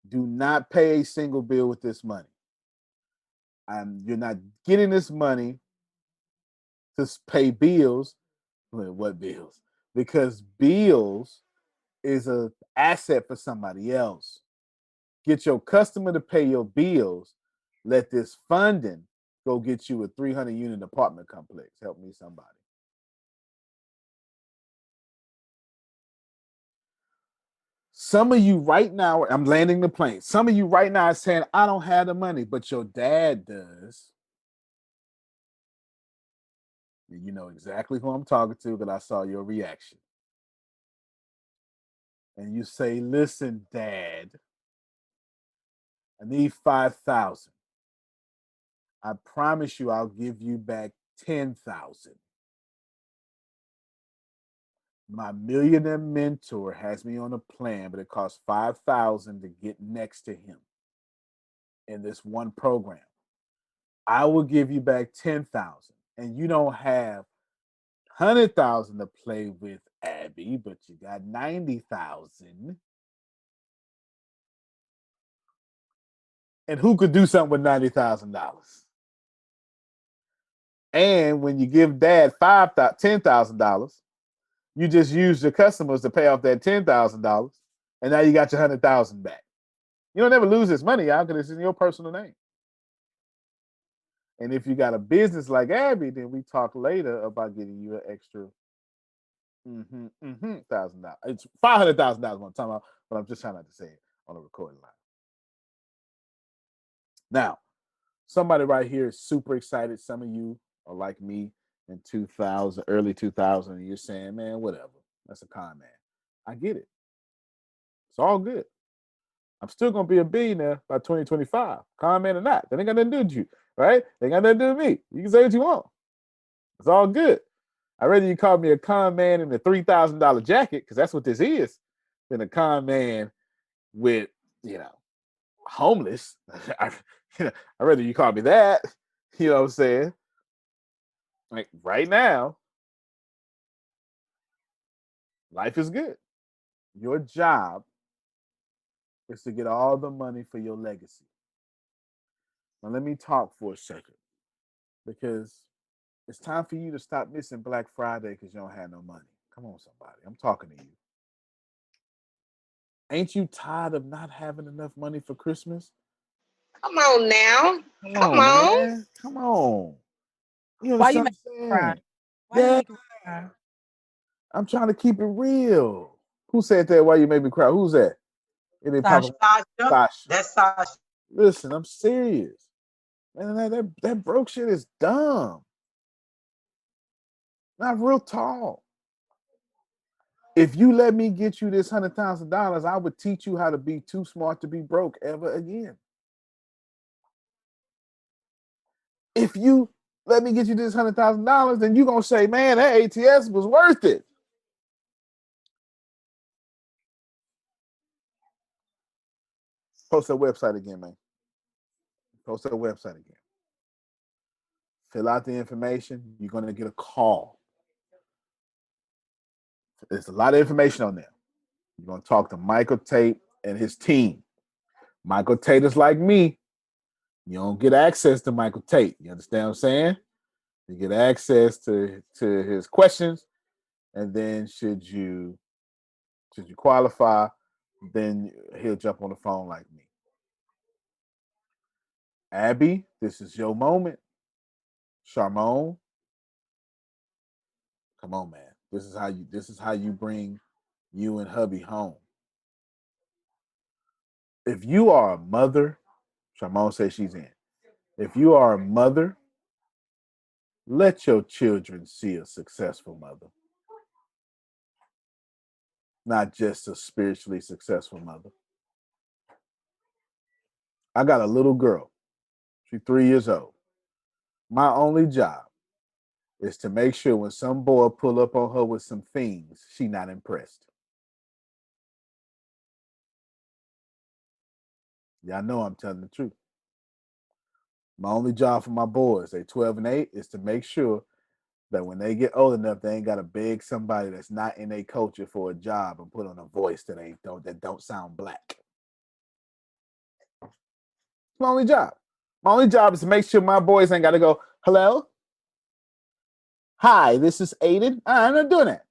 Do not pay a single bill with this money. You're not getting this money to pay bills. What bills? Because bills is an asset for somebody else. Get your customer to pay your bills. Let this funding go get you a 300-unit apartment complex. Help me, somebody. Some of you right now, I'm landing the plane. Some of you right now are saying, I don't have the money, but your dad does. You know exactly who I'm talking to because I saw your reaction. And you say, listen, Dad, I need 5,000. I promise you I'll give you back 10,000. My millionaire mentor has me on a plan, but it costs 5,000 to get next to him in this one program. I will give you back 10,000, and you don't have 100,000 to play with, Abby, but you got 90,000. And who could do something with $90,000? And when you give Dad $10,000, you just use your customers to pay off that $10,000, and now you got your 100,000 back. You don't ever lose this money, y'all, because it's in your personal name. And if you got a business like Abby, then we talk later about getting you an extra $1,000. It's $500,000 what I'm talking about, but I'm just trying not to say it on a recording line. Now, somebody right here is super excited. Some of you are like me in 2000, early 2000, and you're saying, man, whatever. That's a con man. I get it. It's all good. I'm still going to be a billionaire by 2025. Con man or not. That ain't got nothing to do with you, right? They ain't got nothing to do with me. You can say what you want. It's all good. I'd rather you call me a con man in a $3,000 jacket, because that's what this is, than a con man with, homeless. I'd rather you call me that. You know what I'm saying? Like right now, life is good. Your job is to get all the money for your legacy. Now, let me talk for a second, because it's time for you to stop missing Black Friday because you don't have no money. Come on, somebody. I'm talking to you. Ain't you tired of not having enough money for Christmas? Come on now. Come on, man. Come on. You Why you understand make what me I'm cry? saying? Why you Yeah, make me cry? I'm trying to keep it real. Who said that? Why you made me cry? Who's that? It didn't pop Sasha. up. Sasha, Sasha. that's Sasha. Listen, I'm serious. Man, that broke shit is dumb. Not real tall. If you let me get you this $100,000, I would teach you how to be too smart to be broke ever again. If you let me get you this $100,000, then you're going to say, man, that ATS was worth it. Post that website again, man. Post that website again. Fill out the information. You're going to get a call. There's a lot of information on there. You're going to talk to Michael Tate and his team. Michael Tate is like me. You don't get access to Michael Tate. You understand what I'm saying? You get access to his questions, and then should you qualify, then he'll jump on the phone like me. Abby, this is your moment. Charmone, come on, man. This is how you bring you and hubby home. If you are a mother, Charmone says she's in. If you are a mother, let your children see a successful mother, not just a spiritually successful mother. I got a little girl. She's 3 years old. My only job is to make sure when some boy pull up on her with some things, she not impressed. Y'all know I'm telling the truth. My only job for my boys, they 12 and 8, is to make sure that when they get old enough, they ain't got to beg somebody that's not in their culture for a job and put on a voice that don't sound black. My only job. My only job is to make sure my boys ain't got to go, hello? Hi, this is Aiden. I'm not doing that.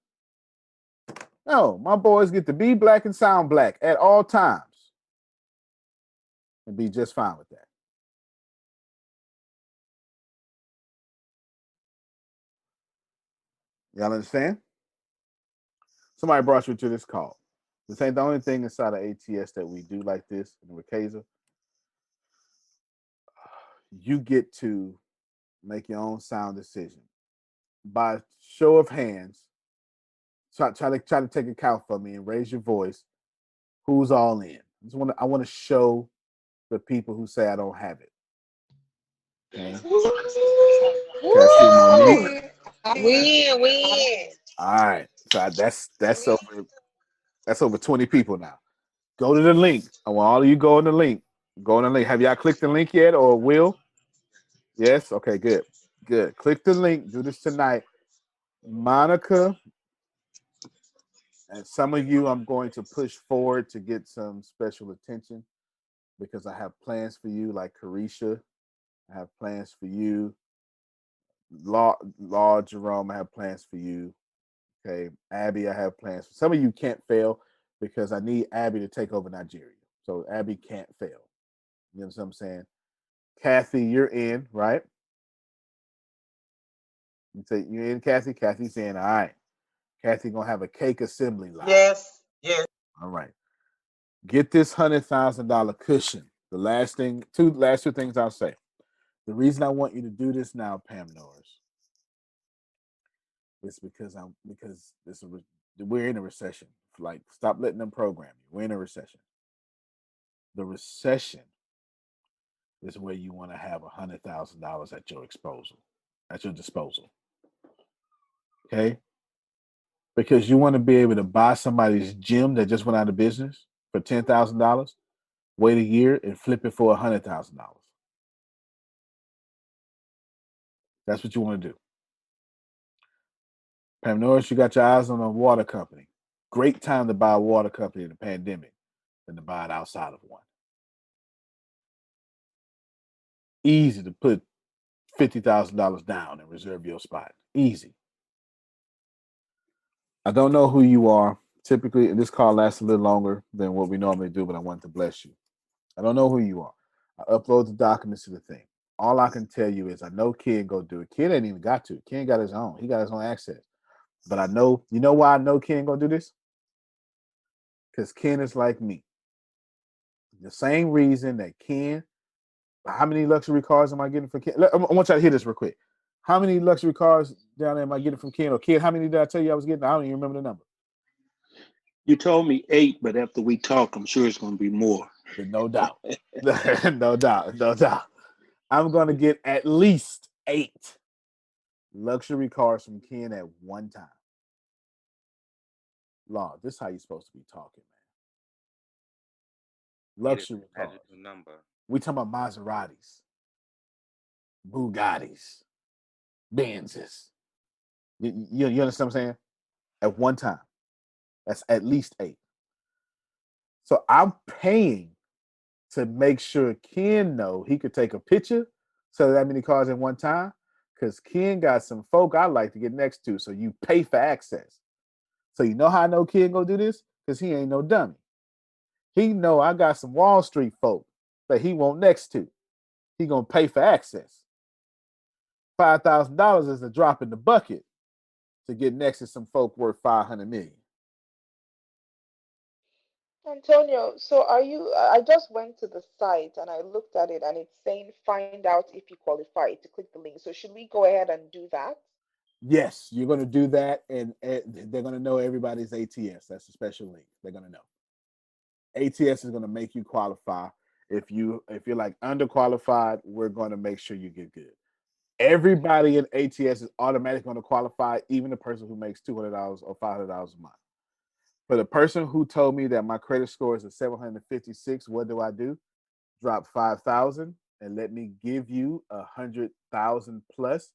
No, my boys get to be black and sound black at all times and be just fine with that. Y'all understand? Somebody brought you to this call. This ain't the only thing inside of ATS that we do like this in Ricasa. You get to make your own sound decision. By show of hands, try to take a count for me and raise your voice. Who's all in? I want to show the people who say I don't have it. Okay. Win. All right. So that's over 20 people now. Go to the link. I want all of you go on the link. Go on the link. Have y'all clicked the link yet or will? Yes? Okay, good. Good. Click the link. Do this tonight. Monica and some of you I'm going to push forward to get some special attention because I have plans for you, like Carisha. I have plans for you. Law Jerome, I have plans for you. Okay. Abby, I have plans. Some of you can't fail because I need Abby to take over Nigeria. So Abby can't fail. You know what I'm saying? Kathy, you're in, right? You say you're in, Kathy. Kathy's in. All right. Kathy gonna have a cake assembly line. Yes. All right. Get this $100,000 cushion. The last two things I'll say. The reason I want you to do this now, Pam Norris, is because we're in a recession. Like, stop letting them program you. We're in a recession. The recession is where you want to have $100,000 at your disposal. Okay? Because you want to be able to buy somebody's gym that just went out of business for $10,000, wait a year and flip it for $100,000. That's what you want to do. Pam Norris, you got your eyes on a water company. Great time to buy a water company in the pandemic than to buy it outside of one. Easy to put $50,000 down and reserve your spot. Easy. I don't know who you are. Typically, this call lasts a little longer than what we normally do, but I want to bless you. I don't know who you are. I upload the documents to the thing. All I can tell you is I know Ken go do it. Ken ain't even got to. Ken got his own. He got his own access. But I know, you know why I know Ken gonna do this? Because Ken is like me. The same reason that Ken, how many luxury cars am I getting from Ken? I want y'all to hear this real quick. How many luxury cars down there am I getting from Ken? Or Ken, how many did I tell you I was getting? I don't even remember the number. You told me 8, but after we talk, I'm sure it's going to be more. No doubt. No doubt. I'm going to get at least 8 luxury cars from Ken at one time. Law, this is how you're supposed to be talking, man. Luxury cars. Number. We talking about Maseratis, Bugattis, Benzes. You understand what I'm saying? At one time. That's at least 8. So I'm paying to make sure Ken know he could take a picture so that many cars at one time, because Ken got some folk I like to get next to. So you pay for access. So you know how I know Ken gonna do this? Because he ain't no dummy. He know I got some Wall Street folk that he want next to. He gonna pay for access. $5,000 is a drop in the bucket to get next to some folk worth 500 million. Antonio, so are you? I just went to the site and I looked at it and it's saying find out if you qualify to click the link. So should we go ahead and do that? Yes, you're going to do that, and they're going to know everybody's ATS. That's a special link. They're going to know. ATS is going to make you qualify. If you're like underqualified, we're going to make sure you get good. Everybody in ATS is automatically going to qualify, even the person who makes $200 or $500 a month. For the person who told me that my credit score is a 756, what do? Drop 5,000 and let me give you 100,000 plus.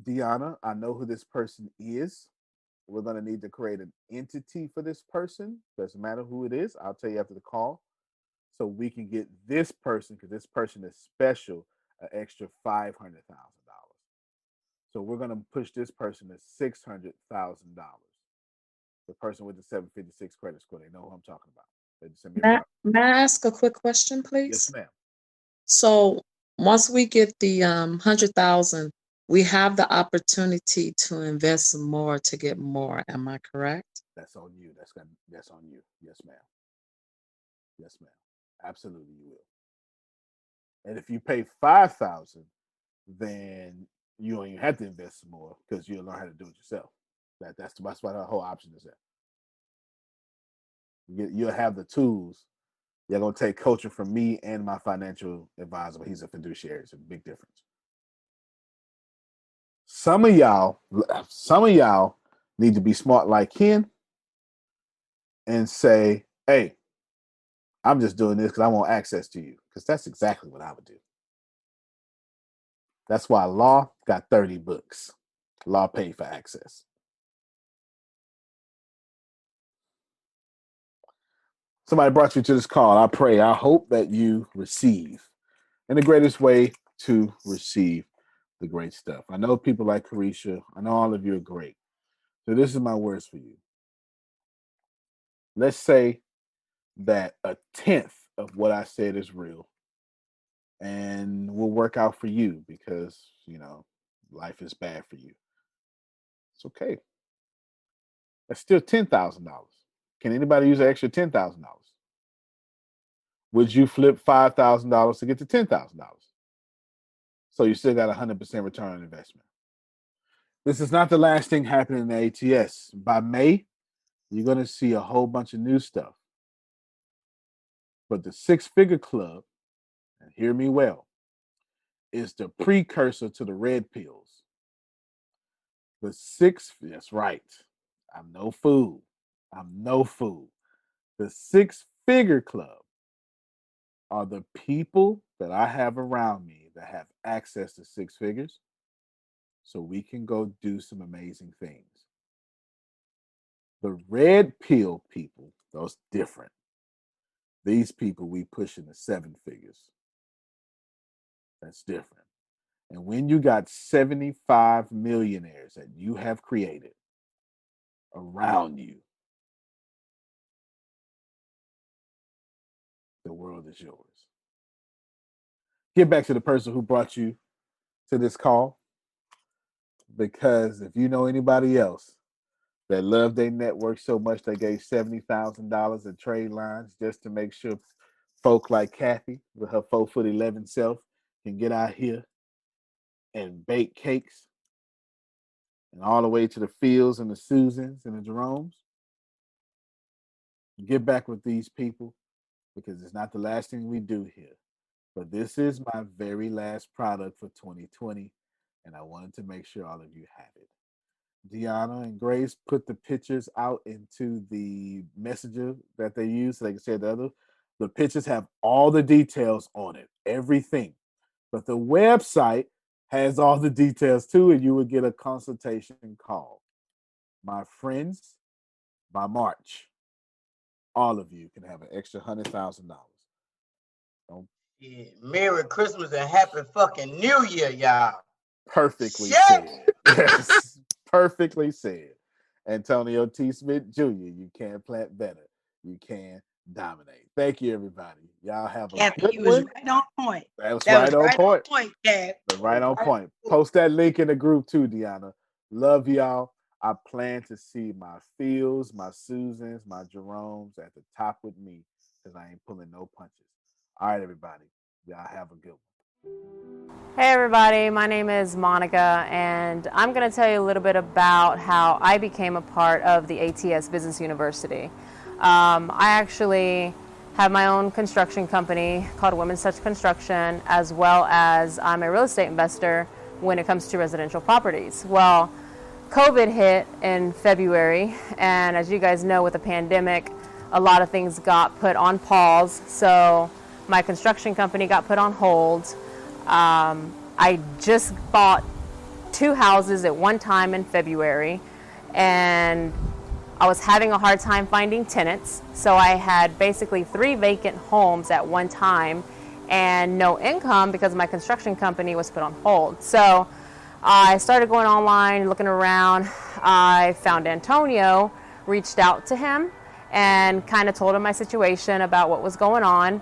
Deanna, I know who this person is. We're going to need to create an entity for this person. Doesn't matter who it is. I'll tell you after the call. So we can get this person, because this person is special, an extra $500,000. So we're going to push this person to $600,000. The person with the 756 credit score, they know who I'm talking about. They just send me a May, product. may I ask a quick question, Yes, please? ma'am. So once we get the 100,000, we have the opportunity to invest more to get more. Am I correct? That's on you. That's on you. Yes, ma'am. Yes, ma'am. Absolutely, you will. And if you pay 5,000, then you don't even have to invest some more because you'll learn how to do it yourself. That's why the whole option is there. You'll have the tools. You're gonna take coaching from me and my financial advisor, but he's a fiduciary. It's a big difference. Some of y'all need to be smart like Ken and say, "Hey, I'm just doing this because I want access to you." Because that's exactly what I would do. That's why Law got 30 books. Law paid for access. Somebody brought you to this call. I hope that you receive in the greatest way to receive the great stuff. I know people like Carisha. I know all of you are great. So this is my words for you. Let's say that 1/10 of what I said is real and will work out for you because, life is bad for you. It's okay. That's still $10,000. Can anybody use an extra $10,000? Would you flip $5,000 to get to $10,000? So you still got 100% return on investment. This is not the last thing happening in the ATS. By May, you're going to see a whole bunch of new stuff. But the six-figure club, and hear me well, is the precursor to the red pills. That's right. I'm no fool. The six-figure club are the people that I have around me that have access to six figures so we can go do some amazing things. The red pill people, those different. These people we push into seven figures. That's different. And when you got 75 millionaires that you have created around you, the world is yours. Get back to the person who brought you to this call, because if you know anybody else that loved their network so much they gave $70,000 in trade lines just to make sure folk like Kathy with her 4'11" self can get out here and bake cakes, and all the way to the Fields and the Susans and the Jeromes. Get back with these people, because it's not the last thing we do here. But this is my very last product for 2020, and I wanted to make sure all of you have it. Deanna and Grace put the pictures out into the messenger that they use so they can share the other. The pictures have all the details on it, everything. But the website has all the details too, and you will get a consultation call. My friends, by March, all of you can have an extra $100,000. Yeah, Merry Christmas and Happy fucking New Year, y'all. Perfectly Shit. said. Yes, perfectly said. Antonio T. Smith Jr., you can plant better. You can dominate. Thank you, everybody. Y'all have a good You was one. right on point. That was That right was on right point. on point, Dad. Right on point. Post that link in the group too, Deanna. Love y'all. I plan to see my Fields, my Susans, my Jeromes at the top with me, because I ain't pulling no punches. All right, everybody. Y'all have a good one. Hey everybody, my name is Monica, and I'm going to tell you a little bit about how I became a part of the ATS Business University. I actually have my own construction company called Women's Touch Construction, as well as I'm a real estate investor when it comes to residential properties. Well, COVID hit in February, and as you guys know, with the pandemic, a lot of things got put on pause. So my construction company got put on hold. I just bought 2 houses at one time in February, and I was having a hard time finding tenants. So I had basically 3 vacant homes at one time and no income because my construction company was put on hold. So I started going online, looking around. I found Antonio, reached out to him, and kind of told him my situation about what was going on.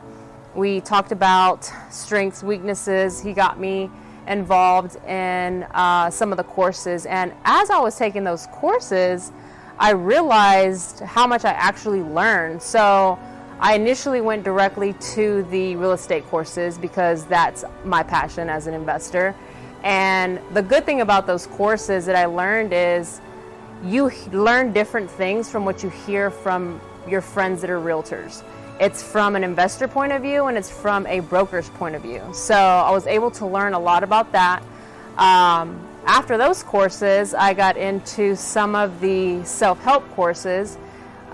We talked about strengths, weaknesses. He got me involved in some of the courses. And as I was taking those courses, I realized how much I actually learned. So I initially went directly to the real estate courses because that's my passion as an investor. And the good thing about those courses that I learned is you learn different things from what you hear from your friends that are realtors. It's from an investor point of view and it's from a broker's point of view. So I was able to learn a lot about that. After those courses, I got into some of the self-help courses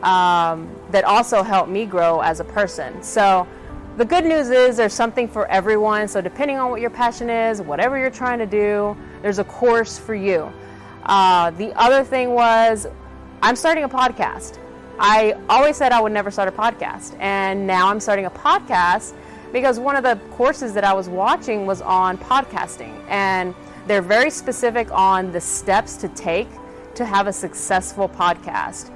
that also helped me grow as a person. So the good news is there's something for everyone. So depending on what your passion is, whatever you're trying to do, there's a course for you. The other thing was I'm starting a podcast. I always said I would never start a podcast, and now I'm starting a podcast because one of the courses that I was watching was on podcasting, and they're very specific on the steps to take to have a successful podcast.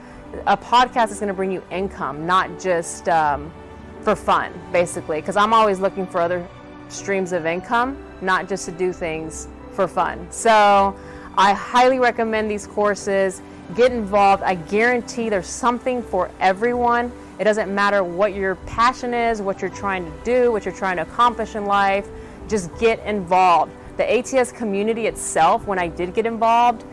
A podcast is going to bring you income, not just for fun, basically, because I'm always looking for other streams of income, not just to do things for fun. So I highly recommend these courses. Get involved. I guarantee there's something for everyone. It doesn't matter what your passion is, what you're trying to do, what you're trying to accomplish in life. Just get involved. The ATS community itself, when I did get involved,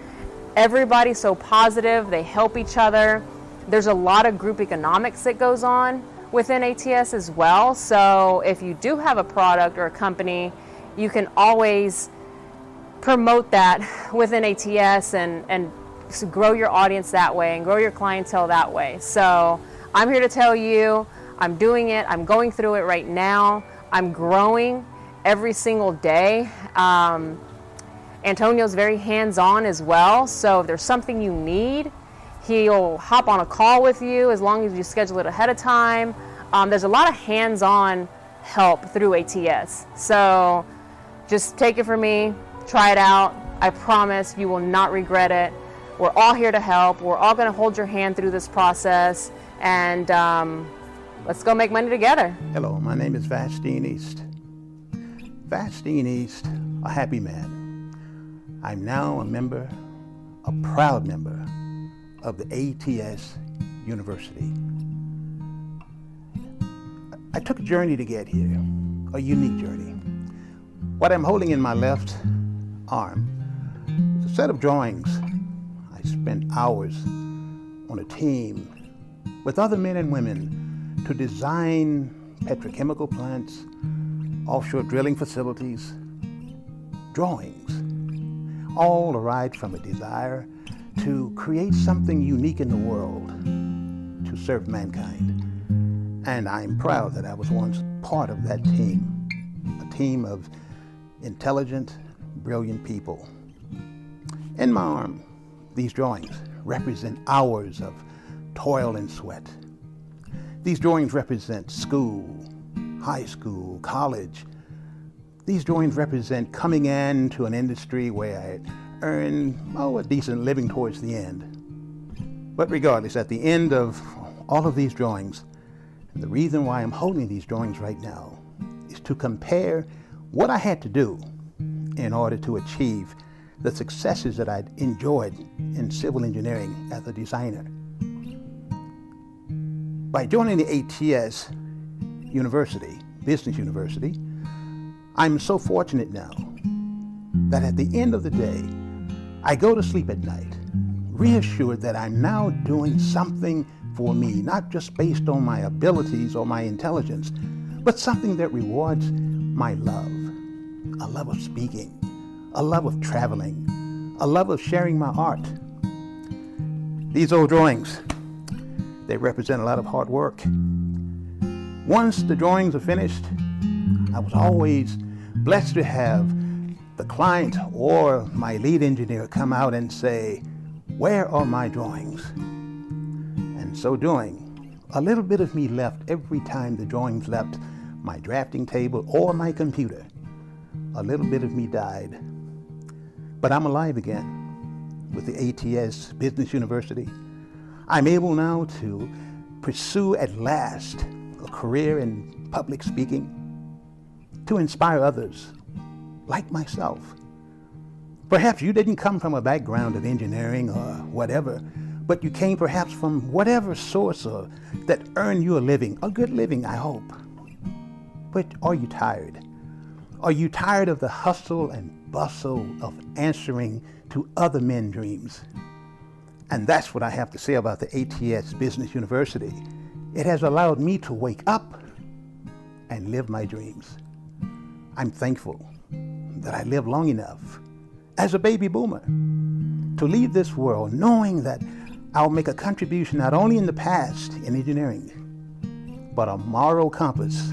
everybody's so positive. They help each other. There's a lot of group economics that goes on within ATS as well. So if you do have a product or a company, you can always promote that within ATS and grow your audience that way and grow your clientele that way. So I'm here to tell you, I'm doing it. I'm going through it right now. I'm growing every single day. Antonio's very hands-on as well. So if there's something you need, he'll hop on a call with you as long as you schedule it ahead of time. There's a lot of hands-on help through ATS. So just take it from me, try it out. I promise you will not regret it. We're all here to help. We're all going to hold your hand through this process, and let's go make money together. Hello, my name is Vastine East. Vastine East, a happy man. I'm now a proud member of the ATS University. I took a journey to get here, a unique journey. What I'm holding in my left arm is a set of drawings. I spent hours on a team with other men and women to design petrochemical plants, offshore drilling facilities, drawings, all arise from a desire to create something unique in the world to serve mankind. And I'm proud that I was once part of that team, a team of intelligent, brilliant people. In my arm, these drawings represent hours of toil and sweat. These drawings represent school, high school, college. These drawings represent coming into an industry where I earned a decent living towards the end. But regardless, at the end of all of these drawings, and the reason why I'm holding these drawings right now is to compare what I had to do in order to achieve the successes that I'd enjoyed in civil engineering as a designer. By joining the ATS University, Business University, I'm so fortunate now that at the end of the day, I go to sleep at night, reassured that I'm now doing something for me, not just based on my abilities or my intelligence, but something that rewards my love, a love of speaking, a love of traveling, a love of sharing my art. These old drawings, they represent a lot of hard work. Once the drawings are finished, I was always blessed to have the client or my lead engineer come out and say, "Where are my drawings?" And so doing, a little bit of me left every time the drawings left my drafting table or my computer. A little bit of me died. But I'm alive again with the ATS Business University. I'm able now to pursue at last a career in public speaking, to inspire others like myself. Perhaps you didn't come from a background of engineering or whatever, but you came perhaps from whatever source that earned you a living, a good living, I hope. But are you tired? Are you tired of the hustle and bustle of answering to other men's dreams? And that's what I have to say about the ATS Business University. It has allowed me to wake up and live my dreams. I'm thankful that I lived long enough as a baby boomer to leave this world knowing that I'll make a contribution not only in the past in engineering, but a moral compass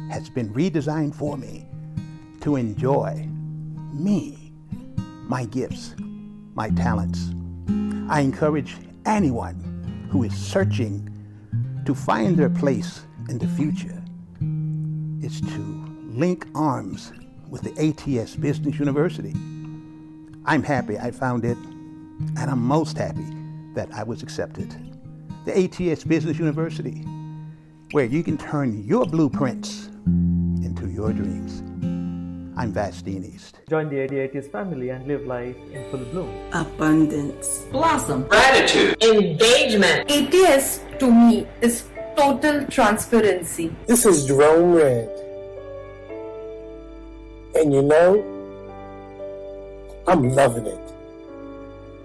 has been redesigned for me to enjoy me, my gifts, my talents. I encourage anyone who is searching to find their place in the future is to link arms with the ATS Business University. I'm happy I found it, and I'm most happy that I was accepted. The ATS Business University, where you can turn your blueprints into your dreams. I'm Vastine East. Join the ATS family and live life in full bloom. Abundance. Blossom. Gratitude. Engagement. ATS to me is total transparency. This is Jerome Red. And you know, I'm loving it.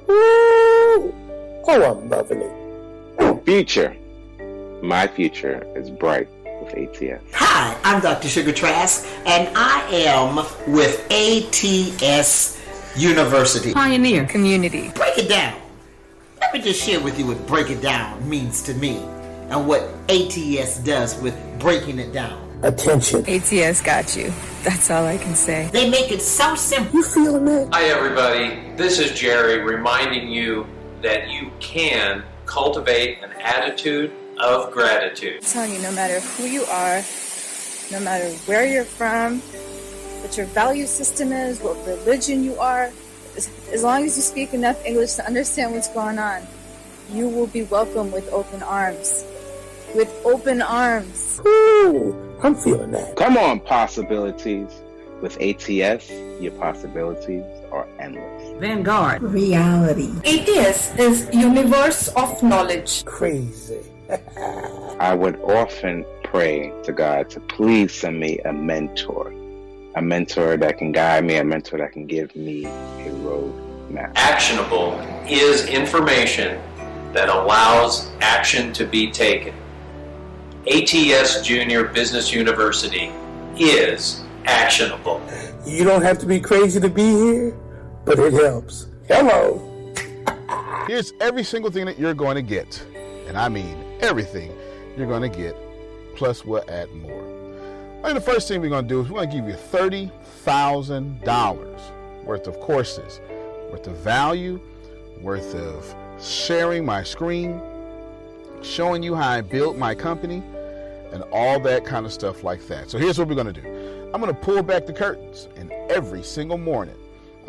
Woo! Oh, I'm loving it. Future. My future is bright with ATS. Hi, I'm Dr. Sugar Trask, and I am with ATS University. Pioneer community. Break it down. Let me just share with you what break it down means to me and what ATS does with breaking it down. Attention. ATS got you. That's all I can say. They make it so simple. You feeling that? Hi everybody, this is Jerry reminding you that you can cultivate an attitude of gratitude. I'm telling you, no matter who you are, no matter where you're from, what your value system is, what religion you are, as long as you speak enough English to understand what's going on, you will be welcomed with open arms. With open arms. Ooh, I'm feeling that. Come on, possibilities. With ATS, your possibilities are endless. Vanguard. Reality. ATS is universe of knowledge. Crazy. I would often pray to God to please send me a mentor that can guide me, a mentor that can give me a road map. Actionable is information that allows action to be taken. ATS Junior Business University is actionable. You don't have to be crazy to be here, but it helps. Hello. Here's every single thing that you're going to get. And I mean everything you're going to get, plus we'll add more. And the first thing we're going to do is we're going to give you $30,000 worth of courses, worth of value, worth of sharing my screen, showing you how I built my company, and all that kind of stuff like that. So here's what we're going to do. I'm going to pull back the curtains, and every single morning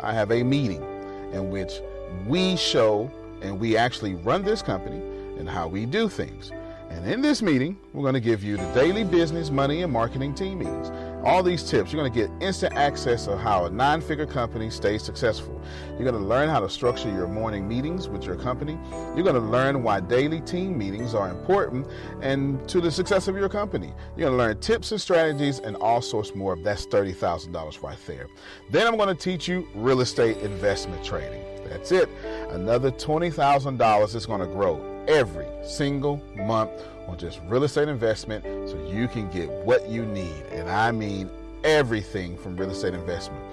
I have a meeting in which we show and we actually run this company and how we do things. And in this meeting, we're going to give you the daily business, money, and marketing team meetings. All these tips, you're going to get instant access of how a nine-figure company stays successful. You're going to learn how to structure your morning meetings with your company. You're going to learn why daily team meetings are important and to the success of your company. You're going to learn tips and strategies and all sorts more. That's $30,000 right there. Then I'm going to teach you real estate investment trading. That's it. Another $20,000 is going to grow every single month on just real estate investment so you can get what you need. And I mean everything from real estate investment.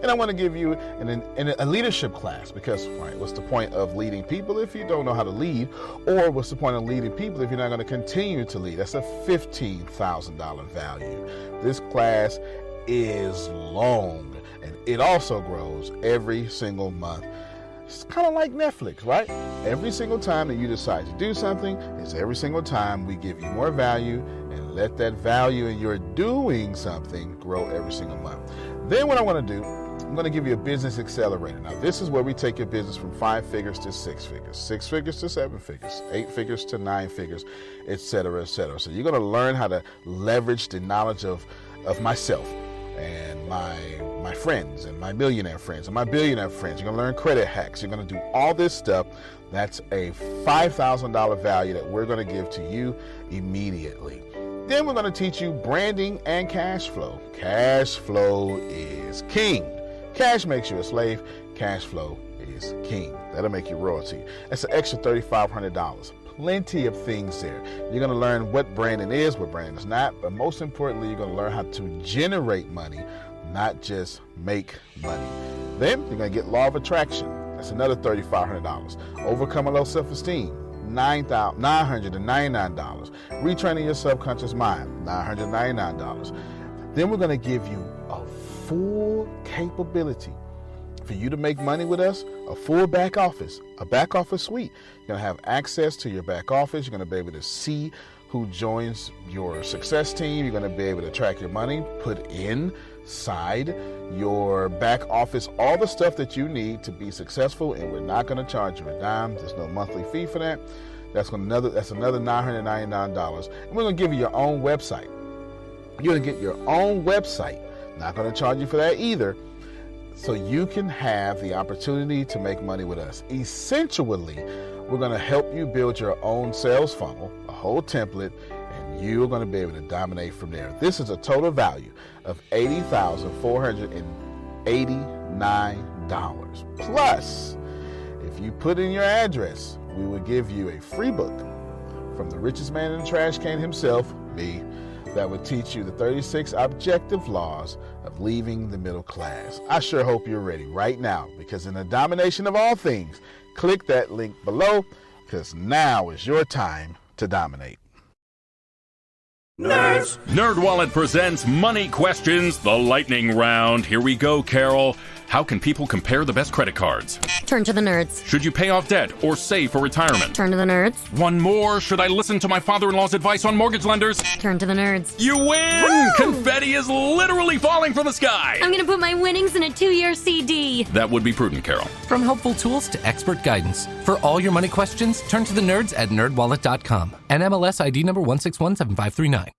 And I want to give you a leadership class because, right, what's the point of leading people if you don't know how to lead? Or what's the point of leading people if you're not going to continue to lead? That's a $15,000 value. This class is long, and it also grows every single month. It's kind of like Netflix, right? Every single time that you decide to do something is every single time we give you more value and let that value in your doing something grow every single month. Then what I want to do, I'm going to give you a business accelerator. Now, this is where we take your business from 5 figures to 6 figures, 6 figures to 7 figures, 8 figures to 9 figures, et cetera, et cetera. So you're going to learn how to leverage the knowledge of myself and my friends and my millionaire friends and my billionaire friends. You're going to learn credit hacks. You're going to do all this stuff. That's a $5,000 value that we're going to give to you immediately. Then we're going to teach you branding and cash flow. Cash flow is king. Cash makes you a slave. Cash flow is king. That'll make you royalty. That's an extra $3,500. Plenty of things there. You're going to learn what branding is, what branding is not, but most importantly, you're going to learn how to generate money, not just make money. Then you're going to get law of attraction. That's another $3,500. Overcoming low self-esteem, $999. Retraining your subconscious mind, $999. Then we're going to give you a full capability for you to make money with us, a full back office, a back office suite. You're going to have access to your back office. You're going to be able to see who joins your success team. You're going to be able to track your money, put inside your back office all the stuff that you need to be successful, and we're not going to charge you a dime. There's no monthly fee for that. That's another $999. And we're going to give you your own website. You're going to get your own website. Not going to charge you for that either. So you can have the opportunity to make money with us. Essentially, we're going to help you build your own sales funnel, a whole template, and you're going to be able to dominate from there. This is a total value of $80,489. Plus, if you put in your address, we will give you a free book from the richest man in the trash can himself, me, that would teach you the 36 objective laws of leaving the middle class. I sure hope you're ready right now, because in the domination of all things, click that link below, because now is your time to dominate. Nerds! NerdWallet presents Money Questions, the lightning round. Here we go, Carol. How can people compare the best credit cards? Turn to the nerds. Should you pay off debt or save for retirement? Turn to the nerds. One more. Should I listen to my father-in-law's advice on mortgage lenders? Turn to the nerds. You win! Woo! Confetti is literally falling from the sky. I'm going to put my winnings in a 2-year CD. That would be prudent, Carol. From helpful tools to expert guidance, for all your money questions, turn to the nerds at nerdwallet.com. NMLS ID number 1617539.